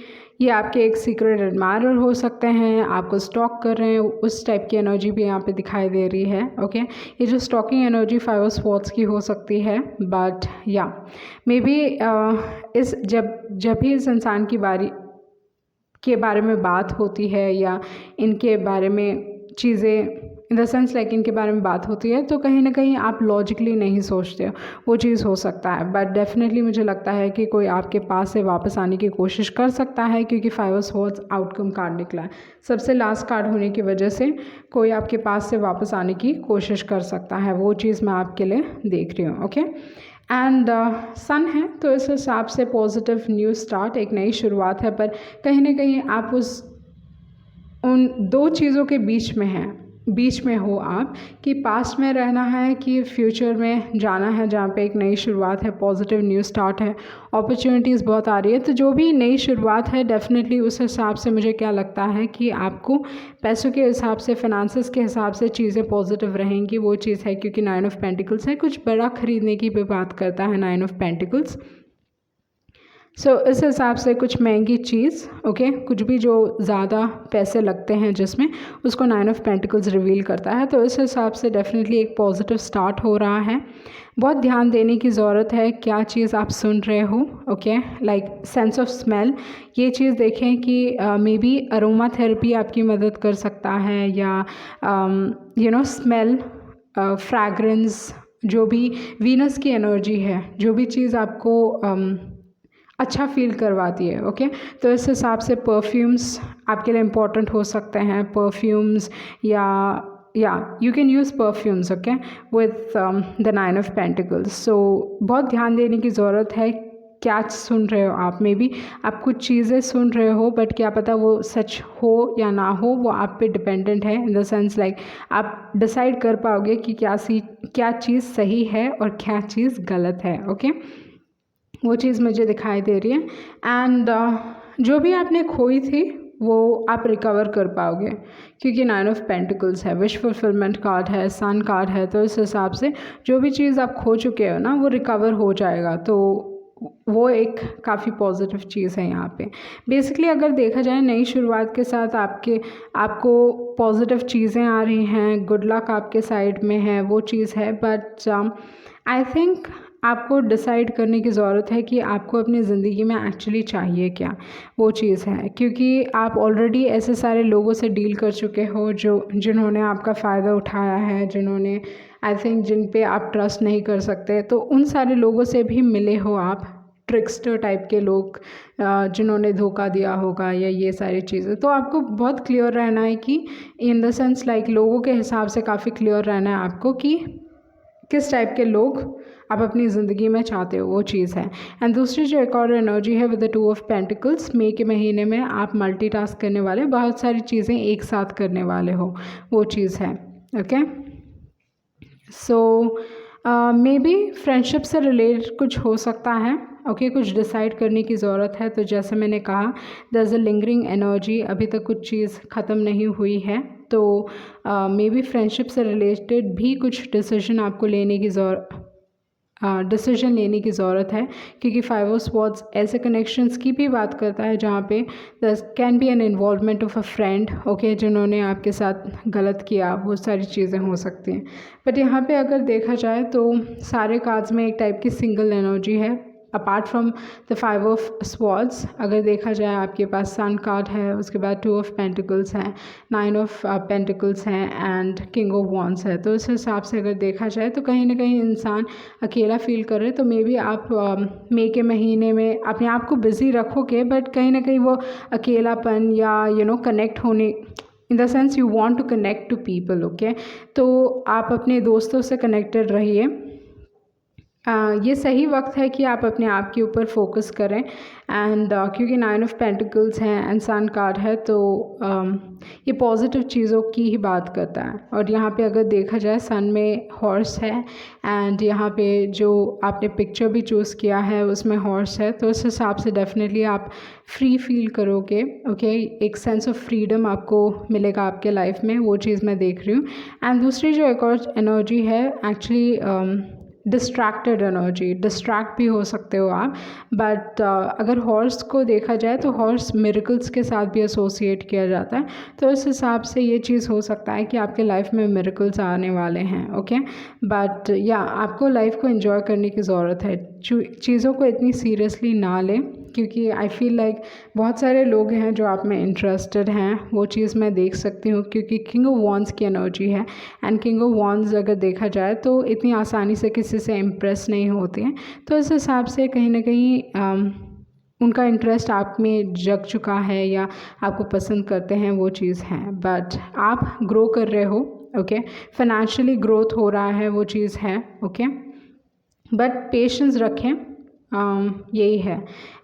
A: ये आपके एक सीक्रेट एडमायरर हो सकते हैं, आपको स्टॉक कर रहे हैं, उस टाइप की एनर्जी भी यहाँ पे दिखाई दे रही है। ओके, ये जो स्टॉकिंग एनर्जी 5 ऑफ स्वॉर्ड्स की हो सकती है, बट या मे बी इस जब भी इस इंसान की के बारे में बात होती है या इनके बारे में चीज़ें इन द सेंस लाइक इनके बारे में बात होती है, तो कहीं ना कहीं आप लॉजिकली नहीं सोचते हो, वो चीज़ हो सकता है। बट डेफिनेटली मुझे लगता है कि कोई आपके पास से वापस आने की कोशिश कर सकता है, क्योंकि 5 ऑफ स्वॉर्ड्स आउटकम कार्ड निकला है, सबसे लास्ट कार्ड होने की वजह से कोई आपके पास से वापस आने की कोशिश कर सकता है, वो चीज़ मैं आपके लिए देख रही हूँ। ओके, एंड सन है, तो इस हिसाब से पॉजिटिव न्यू स्टार्ट, एक नई शुरुआत है, पर कहीं ना कहीं आप उन दो चीज़ों के बीच में हो आप, कि पास्ट में रहना है कि फ्यूचर में जाना है, जहाँ पे एक नई शुरुआत है, पॉजिटिव न्यू स्टार्ट है, अपॉर्चुनिटीज़ बहुत आ रही है। तो जो भी नई शुरुआत है डेफिनेटली उस हिसाब से मुझे क्या लगता है कि आपको पैसों के हिसाब से, फाइनेंसेस के हिसाब से चीज़ें पॉजिटिव रहेंगी, वो चीज़ है, क्योंकि 9 ऑफ पेंटिकल्स है, कुछ बड़ा खरीदने की भी बात करता है 9 ऑफ पेंटिकल्स। सो इस हिसाब से कुछ महंगी चीज़, ओके, कुछ भी जो ज़्यादा पैसे लगते हैं जिसमें, उसको 9 ऑफ पेंटिकल्स रिवील करता है। तो इस हिसाब से डेफिनेटली एक पॉजिटिव स्टार्ट हो रहा है। बहुत ध्यान देने की ज़रूरत है क्या चीज़ आप सुन रहे हो। Okay, like sense of smell, ये चीज़ देखें कि मे बी अरोमा थेरेपी आपकी मदद कर सकता है, या स्मेल, फ्रैग्रेंस, जो भी वीनस की एनर्जी है, जो भी चीज़ आपको अच्छा फील करवाती है। ओके, तो इस हिसाब से परफ्यूम्स आपके लिए इम्पॉर्टेंट हो सकते हैं, परफ्यूम्स या you can use perfumes, okay, with the 9 of pentacles. So बहुत ध्यान देने की ज़रूरत है क्या सुन रहे हो आप। मे बी आप कुछ चीज़ें सुन रहे हो, बट क्या पता वो सच हो या ना हो, वो आप पे डिपेंडेंट है, इन द सेंस लाइक आप डिसाइड कर पाओगे कि क्या चीज़ सही है और क्या चीज़ गलत है। ओके, वो चीज़ मुझे दिखाई दे रही है। एंड जो भी आपने खोई थी वो आप रिकवर कर पाओगे, क्योंकि 9 ऑफ पेंटिकल्स है, विश फुलफिलमेंट कार्ड है, सन कार्ड है। तो इस हिसाब से जो भी चीज़ आप खो चुके हो ना, वो रिकवर हो जाएगा। तो वो एक काफ़ी पॉजिटिव चीज़ है यहाँ पे। बेसिकली अगर देखा जाए, नई शुरुआत के साथ आपको पॉजिटिव चीज़ें आ रही हैं, गुड लक आपके साइड में है, वो चीज़ है। बट आई थिंक आपको डिसाइड करने की ज़रूरत है कि आपको अपनी ज़िंदगी में एक्चुअली चाहिए क्या, वो चीज़ है। क्योंकि आप ऑलरेडी ऐसे सारे लोगों से डील कर चुके हो जिन्होंने आपका फ़ायदा उठाया है, जिन्होंने आई थिंक जिन पे आप ट्रस्ट नहीं कर सकते, तो उन सारे लोगों से भी मिले हो आप, ट्रिक्स्टर टाइप के लोग जिन्होंने धोखा दिया होगा या ये सारी चीज़ें। तो आपको बहुत क्लियर रहना है कि इन द सेंस लाइक लोगों के हिसाब से काफ़ी क्लियर रहना है आपको कि किस टाइप के लोग आप अपनी ज़िंदगी में चाहते हो, वो चीज़ है। एंड दूसरी जो एक और एनर्जी है विद द 2 ऑफ पेंटिकल्स, मई के महीने में आप मल्टीटास्क करने वाले, बहुत सारी चीज़ें एक साथ करने वाले हो, वो चीज़ है। Okay, so may be friendship से रिलेटेड कुछ हो सकता है। ओके, कुछ डिसाइड करने की ज़रूरत है। तो जैसे मैंने कहा, there is a lingering energy, अभी तक कुछ चीज़ ख़त्म नहीं हुई है। तो मे बी फ्रेंडशिप से रिलेटेड भी कुछ डिसीजन आपको लेने की डिसीजन लेने की ज़रूरत है, क्योंकि 5 ऑफ स्वॉर्ड्स ऐसे कनेक्शंस की भी बात करता है जहाँ पे can be an involvement of a friend, okay, जिन्होंने आपके साथ गलत किया, वो सारी चीज़ें हो सकती हैं। बट यहाँ पे अगर देखा जाए तो सारे कार्ड्स में एक टाइप की सिंगल एनर्जी है, apart from the 5 of swords. अगर देखा जाए, आपके पास सन कार्ड है, उसके बाद 2 ऑफ पेंटिकल्स हैं, 9 ऑफ पेंटिकल्स हैं एंड किंग ऑफ वॉन्ड्स है। तो इस हिसाब से अगर देखा जाए तो कहीं ना कहीं इंसान अकेला फील कर रहे, तो मे बी आप मई के महीने में अपने आप को बिज़ी रखोगे, बट कहीं ना कहीं वो अकेलापन या कनेक्ट होने, in the sense you want to connect to people, okay, तो आप अपने दोस्तों से कनेक्टेड रहिए। ये सही वक्त है कि आप अपने आप के ऊपर फोकस करें एंड क्योंकि 9 ऑफ पेंटिकल्स हैं एंड सन कार्ड है तो ये पॉजिटिव चीज़ों की ही बात करता है। और यहाँ पे अगर देखा जाए सन में हॉर्स है एंड यहाँ पे जो आपने पिक्चर भी चूज़ किया है उसमें हॉर्स है, तो उस हिसाब से डेफिनेटली आप फ्री फील करोगे। ओके, एक सेंस ऑफ फ्रीडम आपको मिलेगा आपके लाइफ में, वो चीज़ मैं देख रही हूँ। एंड दूसरी जो एक और एनर्जी है एक्चुअली डिस्ट्रैक्टेड एनर्जी, डिस्ट्रैक्ट भी हो सकते हो आप। बट अगर हॉर्स को देखा जाए तो हॉर्स मिरेकल्स के साथ भी एसोसिएट किया जाता है, तो इस हिसाब से ये चीज़ हो सकता है कि आपके लाइफ में मिरेकल्स आने वाले हैं। ओके, बट या आपको लाइफ को एंजॉय करने की ज़रूरत है, चीज़ों को इतनी सीरियसली ना लें, क्योंकि आई फील लाइक बहुत सारे लोग हैं जो आप में इंटरेस्टेड हैं, वो चीज़ मैं देख सकती हूँ क्योंकि किंग ऑफ वॉन्ड्स की एनर्जी है। एंड किंग ऑफ वॉन्ड्स अगर देखा जाए तो इतनी आसानी से किसी से इम्प्रेस नहीं होती हैं, तो इस हिसाब से कहीं ना कहीं उनका इंटरेस्ट आप में जग चुका है या आपको पसंद करते हैं, वो चीज़ है। बट आप ग्रो कर रहे हो, ओके, फाइनेंशियली ग्रोथ हो रहा है, वो चीज़ है। ओके, बट पेशेंस रखें, यही है।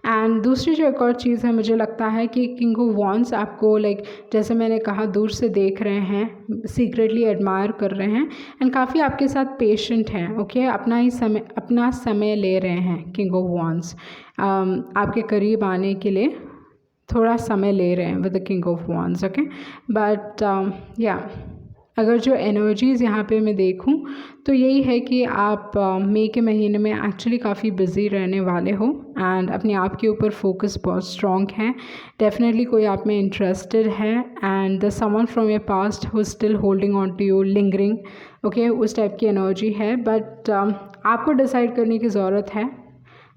A: एंड दूसरी जो एक और चीज़ है, मुझे लगता है कि किंग ऑफ वॉन्ड्स आपको लाइक जैसे मैंने कहा दूर से देख रहे हैं, सीक्रेटली एडमायर कर रहे हैं एंड काफ़ी आपके साथ पेशेंट हैं। ओके, अपना समय ले रहे हैं। किंग ऑफ वॉन्ड्स आपके करीब आने के लिए थोड़ा समय ले रहे हैं with the king of wands. Okay, but या अगर जो एनर्जीज़ यहाँ पे मैं देखूँ तो यही है कि आप मई के महीने में एक्चुअली काफ़ी बिज़ी रहने वाले हो एंड अपने आप के ऊपर फोकस बहुत स्ट्रॉन्ग है। डेफिनेटली कोई आप में इंटरेस्टेड है and the someone from your past who still holding on to you, lingering, okay, उस टाइप की एनर्जी है। बट आपको डिसाइड करने की ज़रूरत है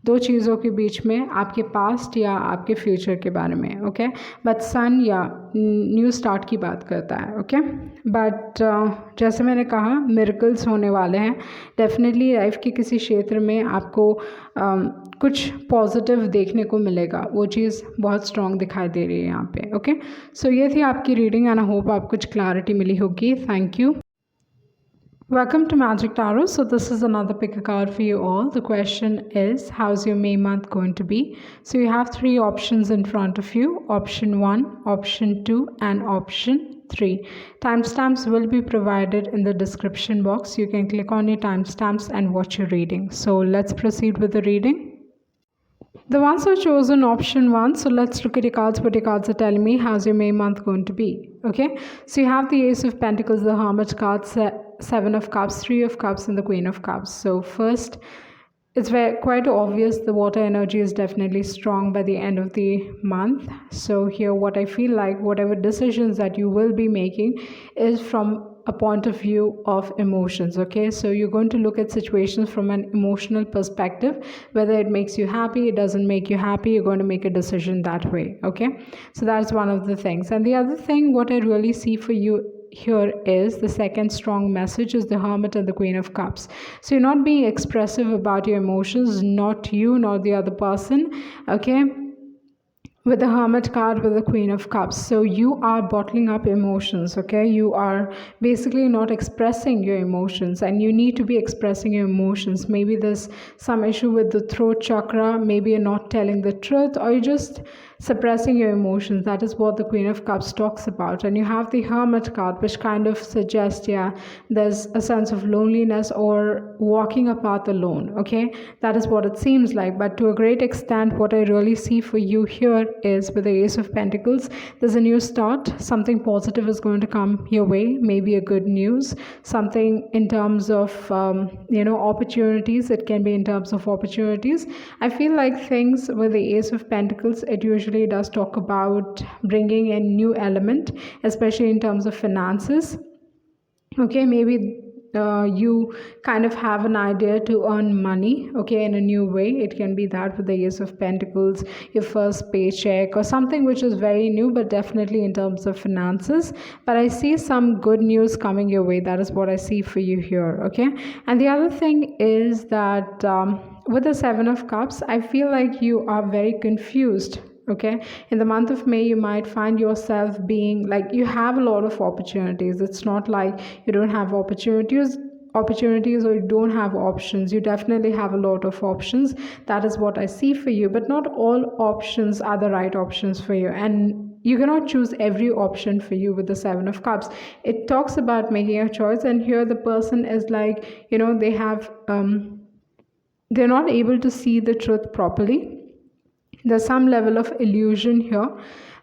A: दो चीज़ों के बीच में, आपके पास्ट या आपके फ्यूचर के बारे में। ओके, बट सन या न्यू स्टार्ट की बात करता है। ओके, बट जैसे मैंने कहा मिरेकल्स होने वाले हैं। डेफिनेटली लाइफ के किसी क्षेत्र में आपको कुछ पॉजिटिव देखने को मिलेगा, वो चीज़ बहुत स्ट्रॉन्ग दिखाई दे रही है यहाँ पे। ओके, सो ये थी आपकी रीडिंग एंड आई होप आपको कुछ क्लैरिटी मिली होगी। Thank you. Welcome to Magic Tarot. So this is another pick a card for you all. The question is, how's your May month going to be? So you have three options in front of you. Option 1, option 2 and option 3. Timestamps will be provided in the description box. You can click on your timestamps and watch your reading. So let's proceed with the reading. The ones who chosen option 1, so let's look at your cards. What your cards are telling me, how's your May month going to be? Okay, so you have the Ace of Pentacles, the Hermit cards, 7 of Cups, 3 of Cups and the Queen of Cups. So first, it's quite obvious the water energy is definitely strong by the end of the month. So here what I feel like, whatever decisions that you will be making is from a point of view of emotions. Okay, so you're going to look at situations from an emotional perspective, whether it makes you happy, it doesn't make you happy, you're going to make a decision that way. Okay, so that's one of the things. And the other thing what I really see for you here is the second strong message is the Hermit and the Queen of Cups. So you're not being expressive about your emotions, not you nor the other person. Okay, with the Hermit card, with the Queen of Cups, so you are bottling up emotions. Okay, you are basically not expressing your emotions and you need to be expressing your emotions. Maybe there's some issue with the throat chakra, maybe you're not telling the truth or you're just suppressing your emotions. That is what the Queen of Cups talks about. And you have the Hermit card, which kind of suggests, yeah, there's a sense of loneliness or walking apart alone. Okay, that is what it seems like. But to a great extent, what I really see for you here is with the Ace of Pentacles, there's a new start. Something positive is going to come your way, maybe a good news, something in terms of opportunities. It can be in terms of opportunities. I feel like things with the Ace of Pentacles, it usually does talk about bringing a new element, especially in terms of finances. Okay, maybe you kind of have an idea to earn money, okay, in a new way. It can be that with the Ace of Pentacles, your first paycheck or something which is very new, but definitely in terms of finances. But I see some good news coming your way. That is what I see for you here. Okay, and the other thing is that with the Seven of Cups, I feel like you are very confused. Okay, in the month of May, you might find yourself being like you have a lot of opportunities. It's not like you don't have opportunities. opportunities or you don't have options. You definitely have a lot of options. That is what I see for you, but not all options are the right options for you, and you cannot choose every option for you with the Seven of Cups. It talks about making a choice, and here the person is like, they have they're not able to see the truth properly. There's some level of illusion here,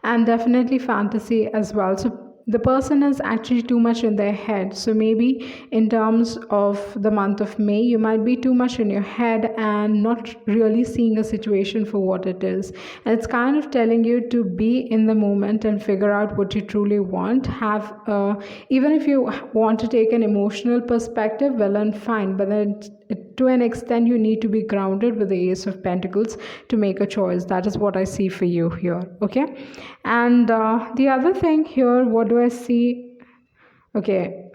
A: and definitely fantasy as well. So the person is actually too much in their head. So maybe in terms of the month of May, you might be too much in your head and not really seeing a situation for what it is. And it's kind of telling you to be in the moment and figure out what you truly want. Have even if you want to take an emotional perspective, well and fine, but then to an extent you need to be grounded with the Ace of Pentacles to make a choice. That is what I see for you here. Okay, and the other thing here, what do I see? Okay,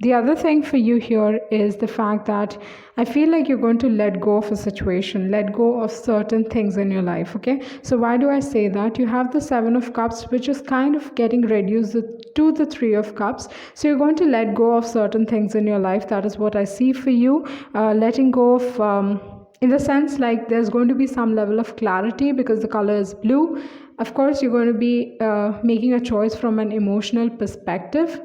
A: the other thing for you here is the fact that I feel like you're going to let go of a situation, let go of certain things in your life. Okay, so why do I say that? You have the Seven of Cups, which is kind of getting reduced to the Three of Cups. So you're going to let go of certain things in your life. That is what I see for you. Letting go of in the sense like there's going to be some level of clarity because the color is blue. Of course, you're going to be making a choice from an emotional perspective.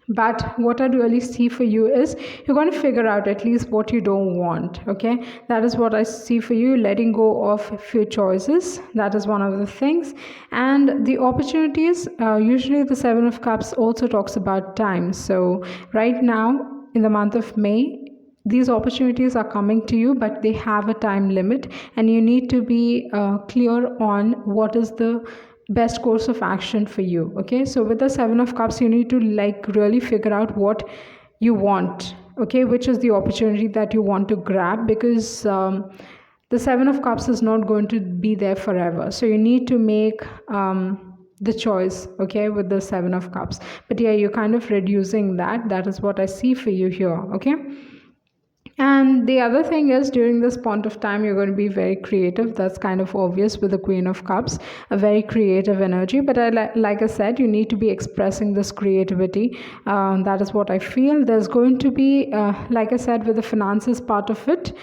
A: But what I really see for you is you're going to figure out at least what you don't want. Okay, that is what I see for you. Letting go of a few choices, that is one of the things. And the opportunities, usually the Seven of Cups also talks about time. So right now in the month of May, these opportunities are coming to you, but they have a time limit, and you need to be clear on what is the best course of action for you. Okay, so with the Seven of Cups, you need to like really figure out what you want. Okay, which is the opportunity that you want to grab, because the Seven of Cups is not going to be there forever. So you need to make the choice, okay, with the Seven of Cups. But yeah, you're kind of reducing that. That is what I see for you here. Okay. And the other thing is, during this point of time, you're going to be very creative. That's kind of obvious with the Queen of Cups, a very creative energy. But like I said, you need to be expressing this creativity. That is what I feel. There's going to be, like I said, with the finances part of it,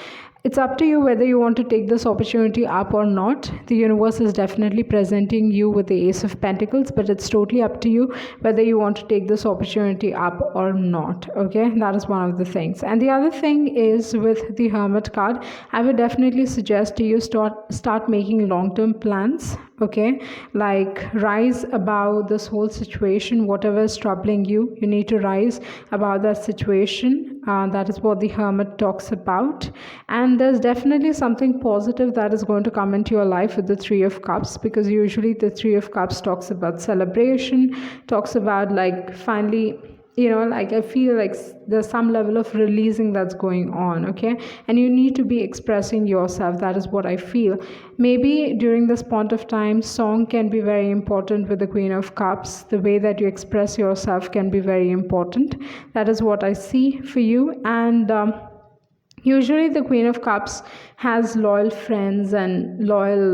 A: it's up to you whether you want to take this opportunity up or not. The universe is definitely presenting you with the Ace of Pentacles, but it's totally up to you whether you want to take this opportunity up or not. Okay, that is one of the things. And the other thing is with the Hermit card, I would definitely suggest to you start making long-term plans. Okay, like rise above this whole situation. Whatever is troubling you, you need to rise above that situation. That is what the Hermit talks about. And there's definitely something positive that is going to come into your life with the Three of Cups, because usually the Three of Cups talks about celebration, talks about like finally, like I feel like there's some level of releasing that's going on. Okay, and you need to be expressing yourself. That is what I feel. Maybe during this point of time, song can be very important with the Queen of Cups. The way that you express yourself can be very important. That is what I see for you. And usually the Queen of Cups has loyal friends and loyal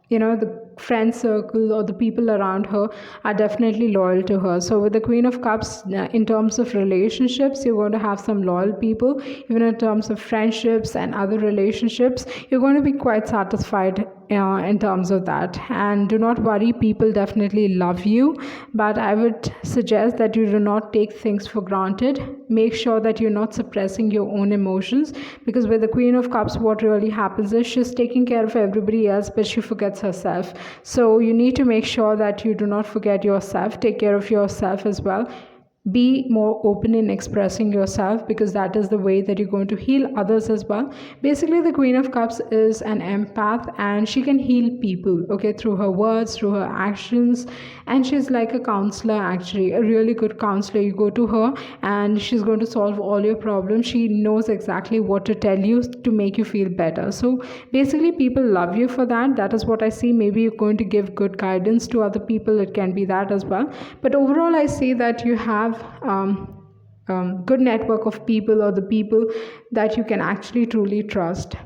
A: the friend circle or the people around her are definitely loyal to her. So with the Queen of Cups, in terms of relationships, you're going to have some loyal people. Even in terms of friendships and other relationships, you're going to be quite satisfied in terms of that. And do not worry, people definitely love you, but I would suggest that you do not take things for granted. Make sure that you're not suppressing your own emotions, because with the Queen of Cups, what really happens is she's taking care of everybody else, but she forgets herself. So you need to make sure that you do not forget yourself. Take care of yourself as well. Be more open in expressing yourself, because that is the way that you're going to heal others as well. Basically, the Queen of Cups is an empath, and she can heal people, okay, through her words, through her actions. And she's like a counselor, actually, a really good counselor. You go to her and she's going to solve all your problems. She knows exactly what to tell you to make you feel better. So basically, people love you for that. That is what I see. Maybe you're going to give good guidance to other people. It can be that as well. But overall, I see that you have good network of people, or the people that you can actually truly trust.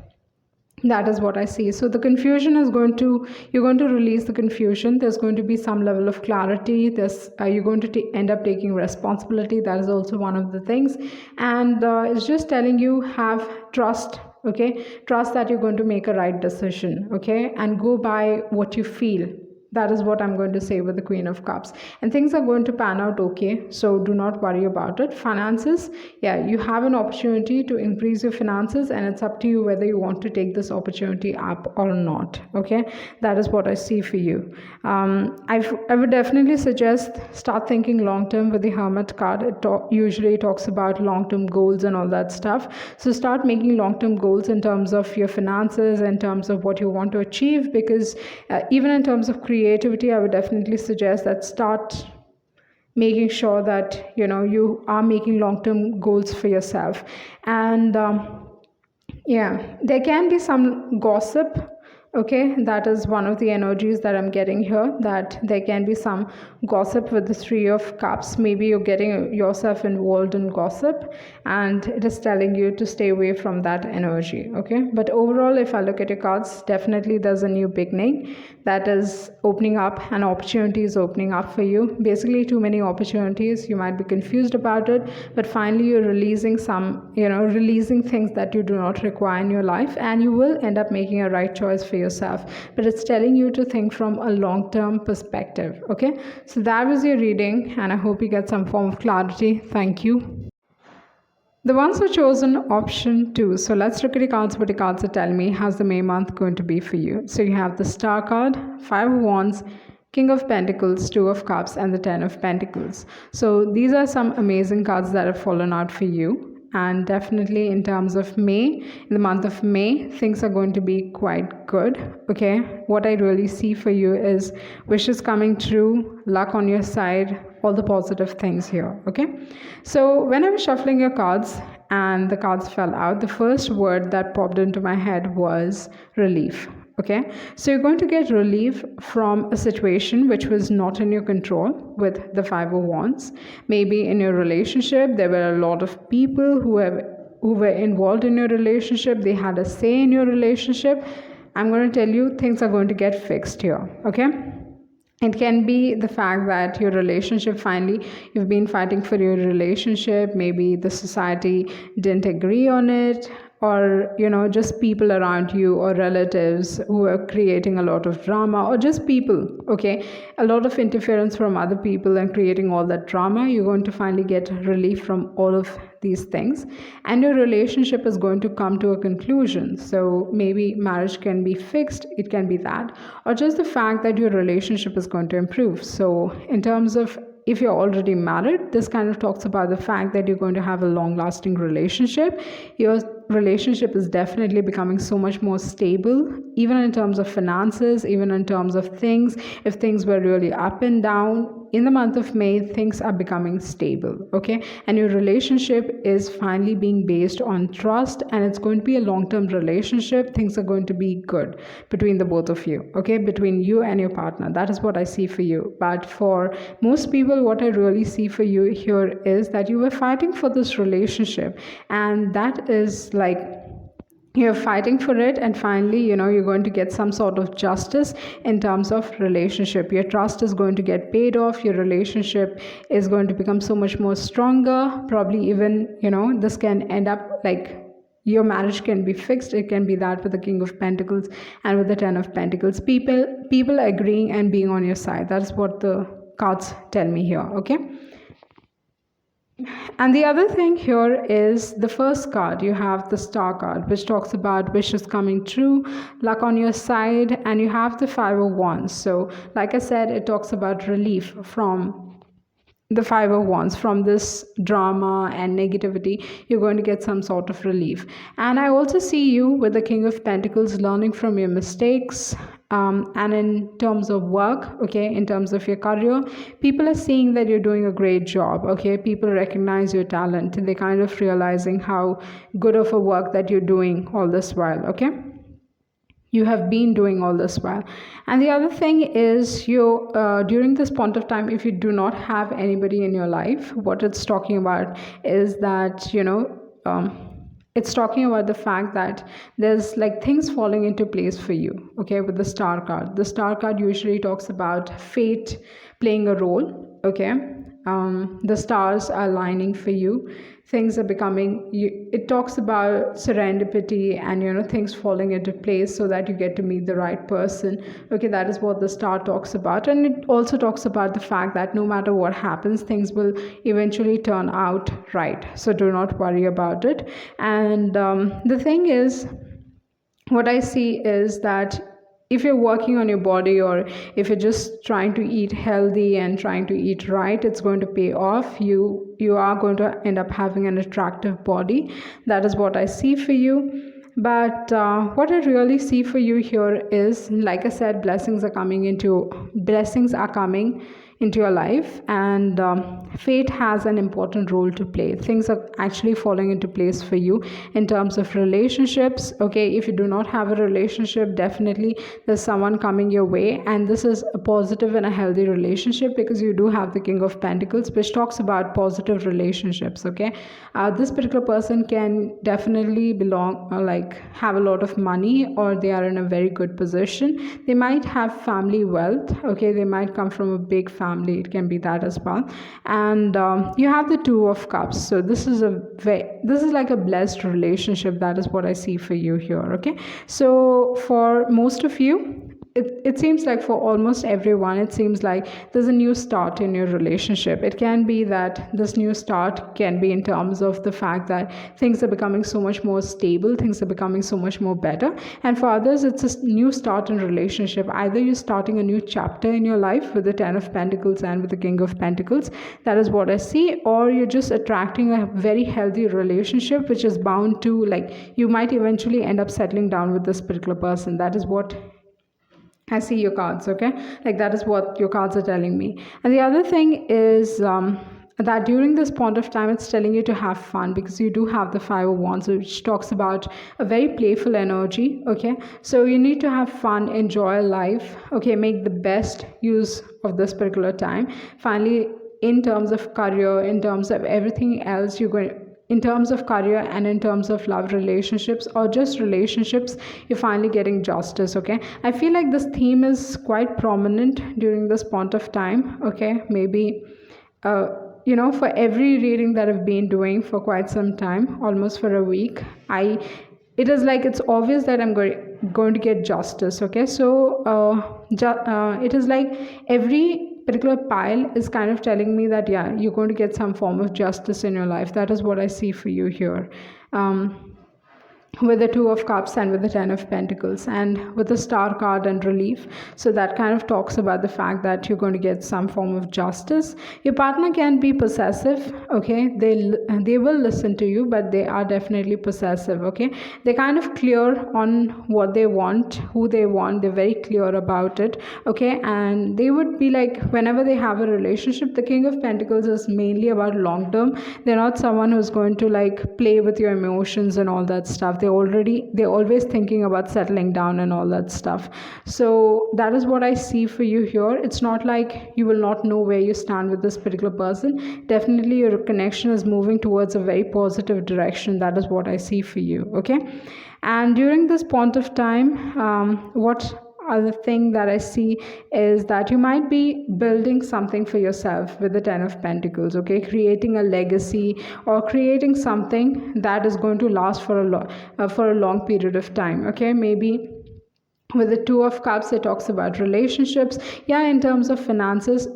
A: That is what I see. So the confusion is going to, you're going to release the confusion. There's going to be some level of clarity. You're going to end up taking responsibility. That is also one of the things. And it's just telling you, have trust. Okay, trust that you're going to make a right decision. Okay, and go by what you feel. That is what I'm going to say with the Queen of Cups. And things are going to pan out okay, so do not worry about it. Finances, yeah, you have an opportunity to increase your finances, and it's up to you whether you want to take this opportunity up or not. Okay, that is what I see for you. I would definitely suggest start thinking long term with the Hermit card. It usually talks about long term goals and all that stuff. So start making long term goals in terms of your finances, in terms of what you want to achieve, because even in terms of creativity, I would definitely suggest that start making sure that you are making long-term goals for yourself. And yeah, there can be some gossip. Okay, that is one of the energies that I'm getting here, that there can be some gossip with the Three of Cups. Maybe you're getting yourself involved in gossip, and it is telling you to stay away from that energy. Okay, but overall, if I look at your cards, definitely there's a new beginning that is opening up, and opportunity is opening up for you. Basically, too many opportunities. You might be confused about it, but finally you're releasing releasing things that you do not require in your life, and you will end up making a right choice for yourself. But it's telling you to think from a long-term perspective. Okay, so that was your reading, and I hope you get some form of clarity. Thank you. The ones who chosen option 2. So let's look at the cards, what the cards are telling me. How's the May month going to be for you? So you have the Star card, 5 of Wands, King of Pentacles, 2 of Cups, and the 10 of Pentacles. So these are some amazing cards that have fallen out for you. And definitely in terms of May, in the month of May, things are going to be quite good. Okay, what I really see for you is wishes coming true, luck on your side, all the positive things here. Okay, so when I was shuffling your cards and the cards fell out, the first word that popped into my head was relief. Okay, so you're going to get relief from a situation which was not in your control with the 5 of Wands. Maybe in your relationship, there were a lot of people who were involved in your relationship. They had a say in your relationship. I'm going to tell you, things are going to get fixed here. Okay, it can be the fact that your relationship, finally, you've been fighting for your relationship. Maybe the society didn't agree on it, or just people around you or relatives who are creating a lot of drama, or just people, okay, a lot of interference from other people and creating all that drama. You're going to finally get relief from all of these things, and your relationship is going to come to a conclusion. So maybe marriage can be fixed, it can be that, or just the fact that your relationship is going to improve. So in terms of, if you're already married, this kind of talks about the fact that you're going to have a long-lasting relationship. Your relationship is definitely becoming so much more stable, even in terms of finances, even in terms of things. If things were really up and down, in the month of May, things are becoming stable. Okay, and your relationship is finally being based on trust, and it's going to be a long-term relationship. Things are going to be good between the both of you. Okay, between you and your partner. That is what I see for you. But for most people, what I really see for you here is that you were fighting for this relationship, and that is like, you're fighting for it, and finally you're going to get some sort of justice in terms of relationship. Your trust is going to get paid off. Your relationship is going to become so much more stronger. Probably even this can end up like your marriage can be fixed. It can be that with the King of Pentacles and with the 10 of Pentacles. People agreeing and being on your side. That's what the cards tell me here. Okay, and the other thing here is the first card. You have the Star card, which talks about wishes coming true, luck on your side, and you have the 5 of Wands. So like I said, it talks about relief from the 5 of Wands, from this drama and negativity. You're going to get some sort of relief. And I also see you with the King of Pentacles learning from your mistakes. And in terms of work, okay, in terms of your career, people are seeing that you're doing a great job. Okay, people recognize your talent. They're kind of realizing how good of a work that you're doing all this while. Okay, you have been doing all this while. And the other thing is, you during this point of time, if you do not have anybody in your life, what it's talking about is that it's talking about the fact that there's like things falling into place for you. Okay, with the star card, the star card usually talks about fate playing a role. Okay, the stars are aligning for you, things are becoming you, it talks about serendipity and things falling into place so that you get to meet the right person. Okay, that is what the star talks about. And it also talks about the fact that no matter what happens, things will eventually turn out right, so do not worry about it. And the thing is, what I see is that if you're working on your body, or if you're just trying to eat healthy and trying to eat right, it's going to pay off. You are going to end up having an attractive body. That is what I see for you. But what I really see for you here is, like I said, blessings are coming into your life, and fate has an important role to play. Things are actually falling into place for you in terms of relationships. Okay, if you do not have a relationship, definitely there's someone coming your way, and this is a positive and a healthy relationship, because you do have the King of Pentacles, which talks about positive relationships. Okay, this particular person can definitely have a lot of money, or they are in a very good position. They might have family wealth. Okay, they might come from a big family, it can be that as well. And you have the Two of Cups, so this is like a blessed relationship. That is what I see for you here. Okay, so for most of you, it seems like for almost everyone, it seems like there's a new start in your relationship. It can be that this new start can be in terms of the fact that things are becoming so much more stable, things are becoming so much more better. And for others, it's a new start in relationship. Either you're starting a new chapter in your life with the Ten of Pentacles and with the King of Pentacles. That is what I see. Or you're just attracting a very healthy relationship, which is bound to, like, you might eventually end up settling down with this particular person. That is what I see your cards. Okay, like that is what your cards are telling me. And the other thing is that during this point of time, it's telling you to have fun, because you do have the Five of Wands, which talks about a very playful energy. Okay, so you need to have fun, enjoy life. Okay, make the best use of this particular time. Finally, in terms of career, in terms of everything else, in terms of career and in terms of love relationships, or just relationships, you're finally getting justice. Okay, I feel like this theme is quite prominent during this point of time. Okay, maybe for every reading that I've been doing for quite some time, almost for a week, it is like it's obvious that I'm going to get justice. Okay, so it is like every particular pile is kind of telling me that, yeah, you're going to get some form of justice in your life. That is what I see for you here. With the Two of Cups and with the Ten of Pentacles, and with the Star card and relief. So that kind of talks about the fact that you're going to get some form of justice. Your partner can be possessive. Okay, they will listen to you, but they are definitely possessive. Okay, they're kind of clear on what they want, who they want. They're very clear about it. Okay, and they would be like, whenever they have a relationship, the King of Pentacles is mainly about long term. They're not someone who's going to like play with your emotions and all that stuff. They're always thinking about settling down and all that stuff. So that is what I see for you here. It's not like you will not know where you stand with this particular person. Definitely your connection is moving towards a very positive direction. That is what I see for you. Okay, and during this point of time, what other thing that I see is that you might be building something for yourself with the Ten of Pentacles. Okay, creating a legacy, or creating something that is going to last for a long period of time. Okay, maybe with the Two of Cups, it talks about relationships. Yeah, in terms of finances,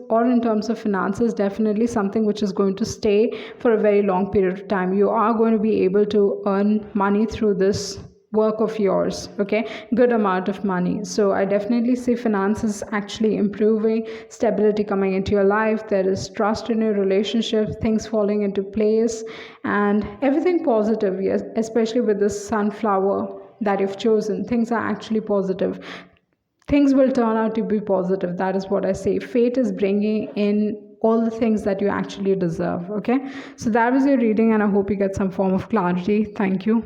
A: definitely something which is going to stay for a very long period of time. You are going to be able to earn money through this work of yours. Okay, good amount of money. So I definitely see finances actually improving, stability coming into your life. There is trust in your relationship, things falling into place, and everything positive. Yes, especially with this sunflower that you've chosen, things are actually positive. Things will turn out to be positive. That is what I say. Fate is bringing in all the things that you actually deserve. Okay, so that was your reading, and I hope you get some form of clarity. Thank you.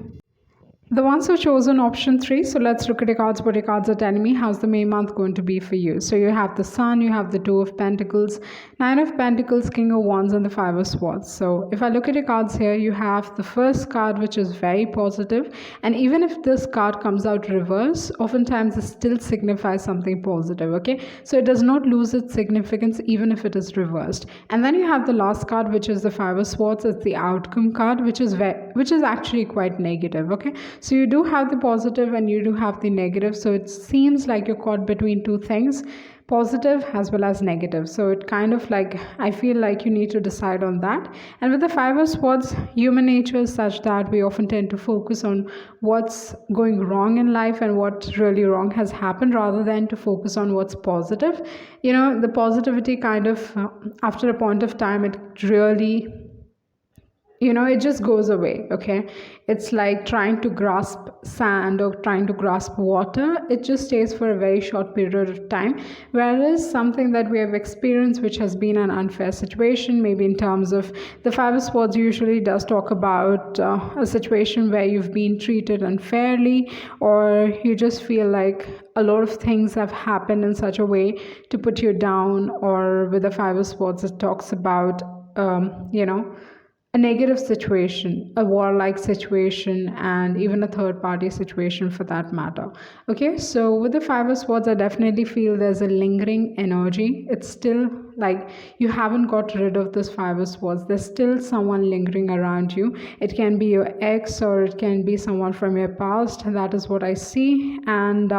A: the ones who chosen option 3, so let's look at your cards. What your cards are telling me, how's the May month going to be for you? So you have the Sun, you have the Two of Pentacles, Nine of Pentacles, King of Wands, and the Five of Swords. So if I look at your cards here, you have the first card, which is very positive, and even if this card comes out reverse, oftentimes it still signifies something positive, okay? So it does not lose its significance even if it is reversed. And then you have the last card, which is the Five of Swords. It's the outcome card, which is actually quite negative, okay? So you do have the positive and you do have the negative. So it seems like you're caught between two things, positive as well as negative. So it kind of like, I feel like you need to decide on that. And with the Five of Swords, human nature is such that we often tend to focus on what's going wrong in life and what really wrong has happened rather than to focus on what's positive. You know, the positivity kind of, after a point of time, it really, you know, it just goes away, okay? It's like trying to grasp sand or trying to grasp water. It just stays for a very short period of time, whereas something that we have experienced which has been an unfair situation, maybe in terms of the Five of Swords usually does talk about a situation where you've been treated unfairly, or you just feel like a lot of things have happened in such a way to put you down. Or with the Five of Swords, it talks about you know, a negative situation, a warlike situation, and even a third party situation for that matter. Okay, so with the Five of Swords, I definitely feel there's a lingering energy. It's still like you haven't got rid of this Five of Swords. There's still someone lingering around you. It can be your ex or it can be someone from your past. That is what I see. And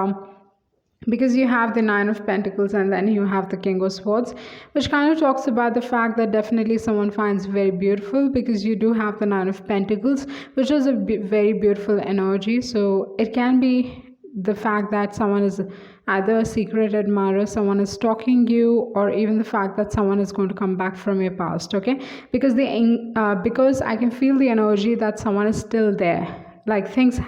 A: because you have the Nine of Pentacles and then you have the King of Swords, which kind of talks about the fact that definitely someone finds very beautiful, because you do have the Nine of Pentacles, which is a very beautiful energy. So it can be the fact that someone is either a secret admirer, someone is stalking you, or even the fact that someone is going to come back from your past, okay? Because because I can feel the energy that someone is still there, like things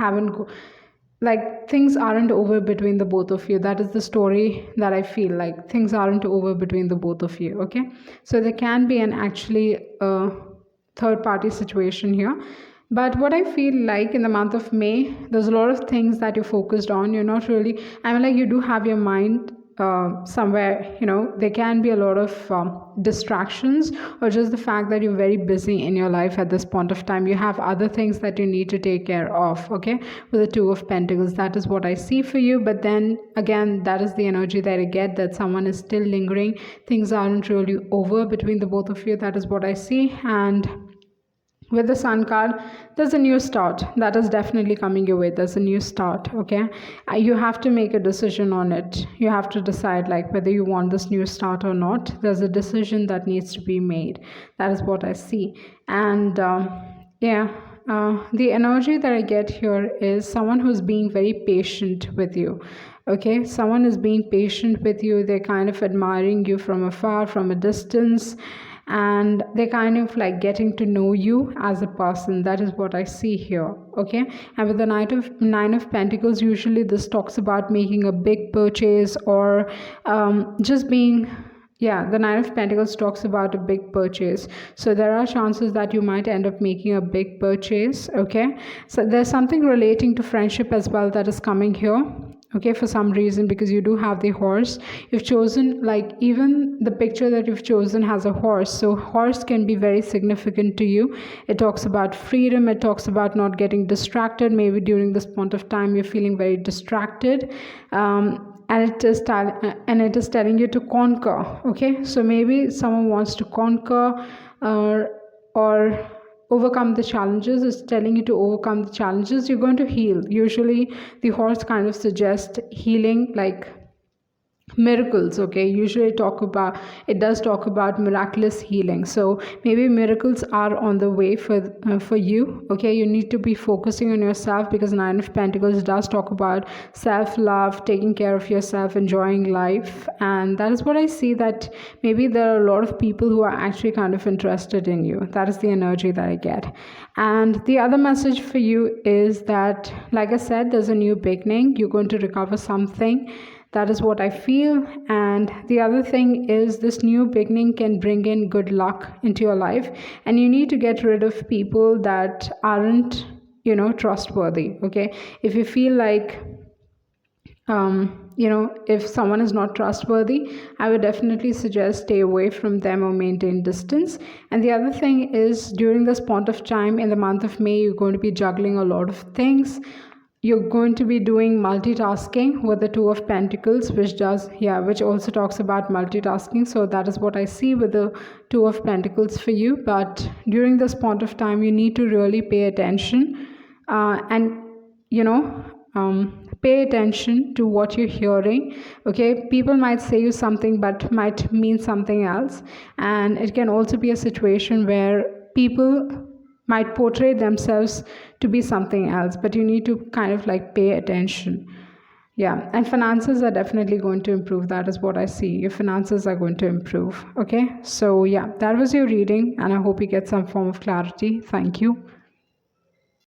A: aren't over between the both of you. That is the story that I feel like. Things aren't over between the both of you, okay? So there can be an actually third party situation here. But what I feel like in the month of May, there's a lot of things that you're focused on. You're not really, I mean, like, you do have your mind somewhere, you know. There can be a lot of distractions, or just the fact that you're very busy in your life at this point of time. You have other things that you need to take care of, okay? With the Two of Pentacles, that is what I see for you. But then again, that is the energy that I get, that someone is still lingering. Things aren't really over between the both of you. That is what I see. And with the Sun card, there's a new start that is definitely coming your way. There's a new start, okay? You have to make a decision on it. You have to decide like whether you want this new start or not. There's a decision that needs to be made. That is what I see. And the energy that I get here is someone who's being very patient with you. Okay, someone is being patient with you. They're kind of admiring you from afar, from a distance, and they're kind of like getting to know you as a person. That is what I see here, okay? And with the Nine of Pentacles, usually this talks about making a big purchase, or just being, yeah, the Nine of Pentacles talks about a big purchase. So there are chances that you might end up making a big purchase, okay? So there's something relating to friendship as well that is coming here, okay, for some reason, because you do have the Horse. You've chosen, like, even the picture that you've chosen has a horse. So horse can be very significant to you. It talks about freedom. It talks about not getting distracted. Maybe during this point of time you're feeling very distracted, and it is telling you to conquer, okay? So maybe someone wants to conquer or overcome the challenges. It's telling you to overcome the challenges. You're going to heal. Usually the Horse kind of suggests healing, like miracles, okay? Usually it does talk about miraculous healing. So maybe miracles are on the way for you, okay? You need to be focusing on yourself, because Nine of Pentacles does talk about self-love, taking care of yourself, enjoying life. And that is what I see, that maybe there are a lot of people who are actually kind of interested in you. That is the energy that I get. And the other message for you is that, like I said, there's a new beginning. You're going to recover something. That is what I feel. And the other thing is, this new beginning can bring in good luck into your life, and you need to get rid of people that aren't trustworthy. Okay, if you feel like if someone is not trustworthy, I would definitely suggest stay away from them or maintain distance. And the other thing is, during this point of time in the month of May, you're going to be juggling a lot of things. You're going to be doing multitasking with the Two of Pentacles, which also talks about multitasking. So that is what I see with the Two of Pentacles for you. But during this point of time, you need to really pay attention and pay attention to what you're hearing. Okay, people might say you something but might mean something else, and it can also be a situation where people might portray themselves to be something else, but you need to kind of like pay attention. Yeah, and finances are definitely going to improve. That is what I see. Your finances are going to improve. Okay, so yeah, that was your reading, and I hope you get some form of clarity. Thank you.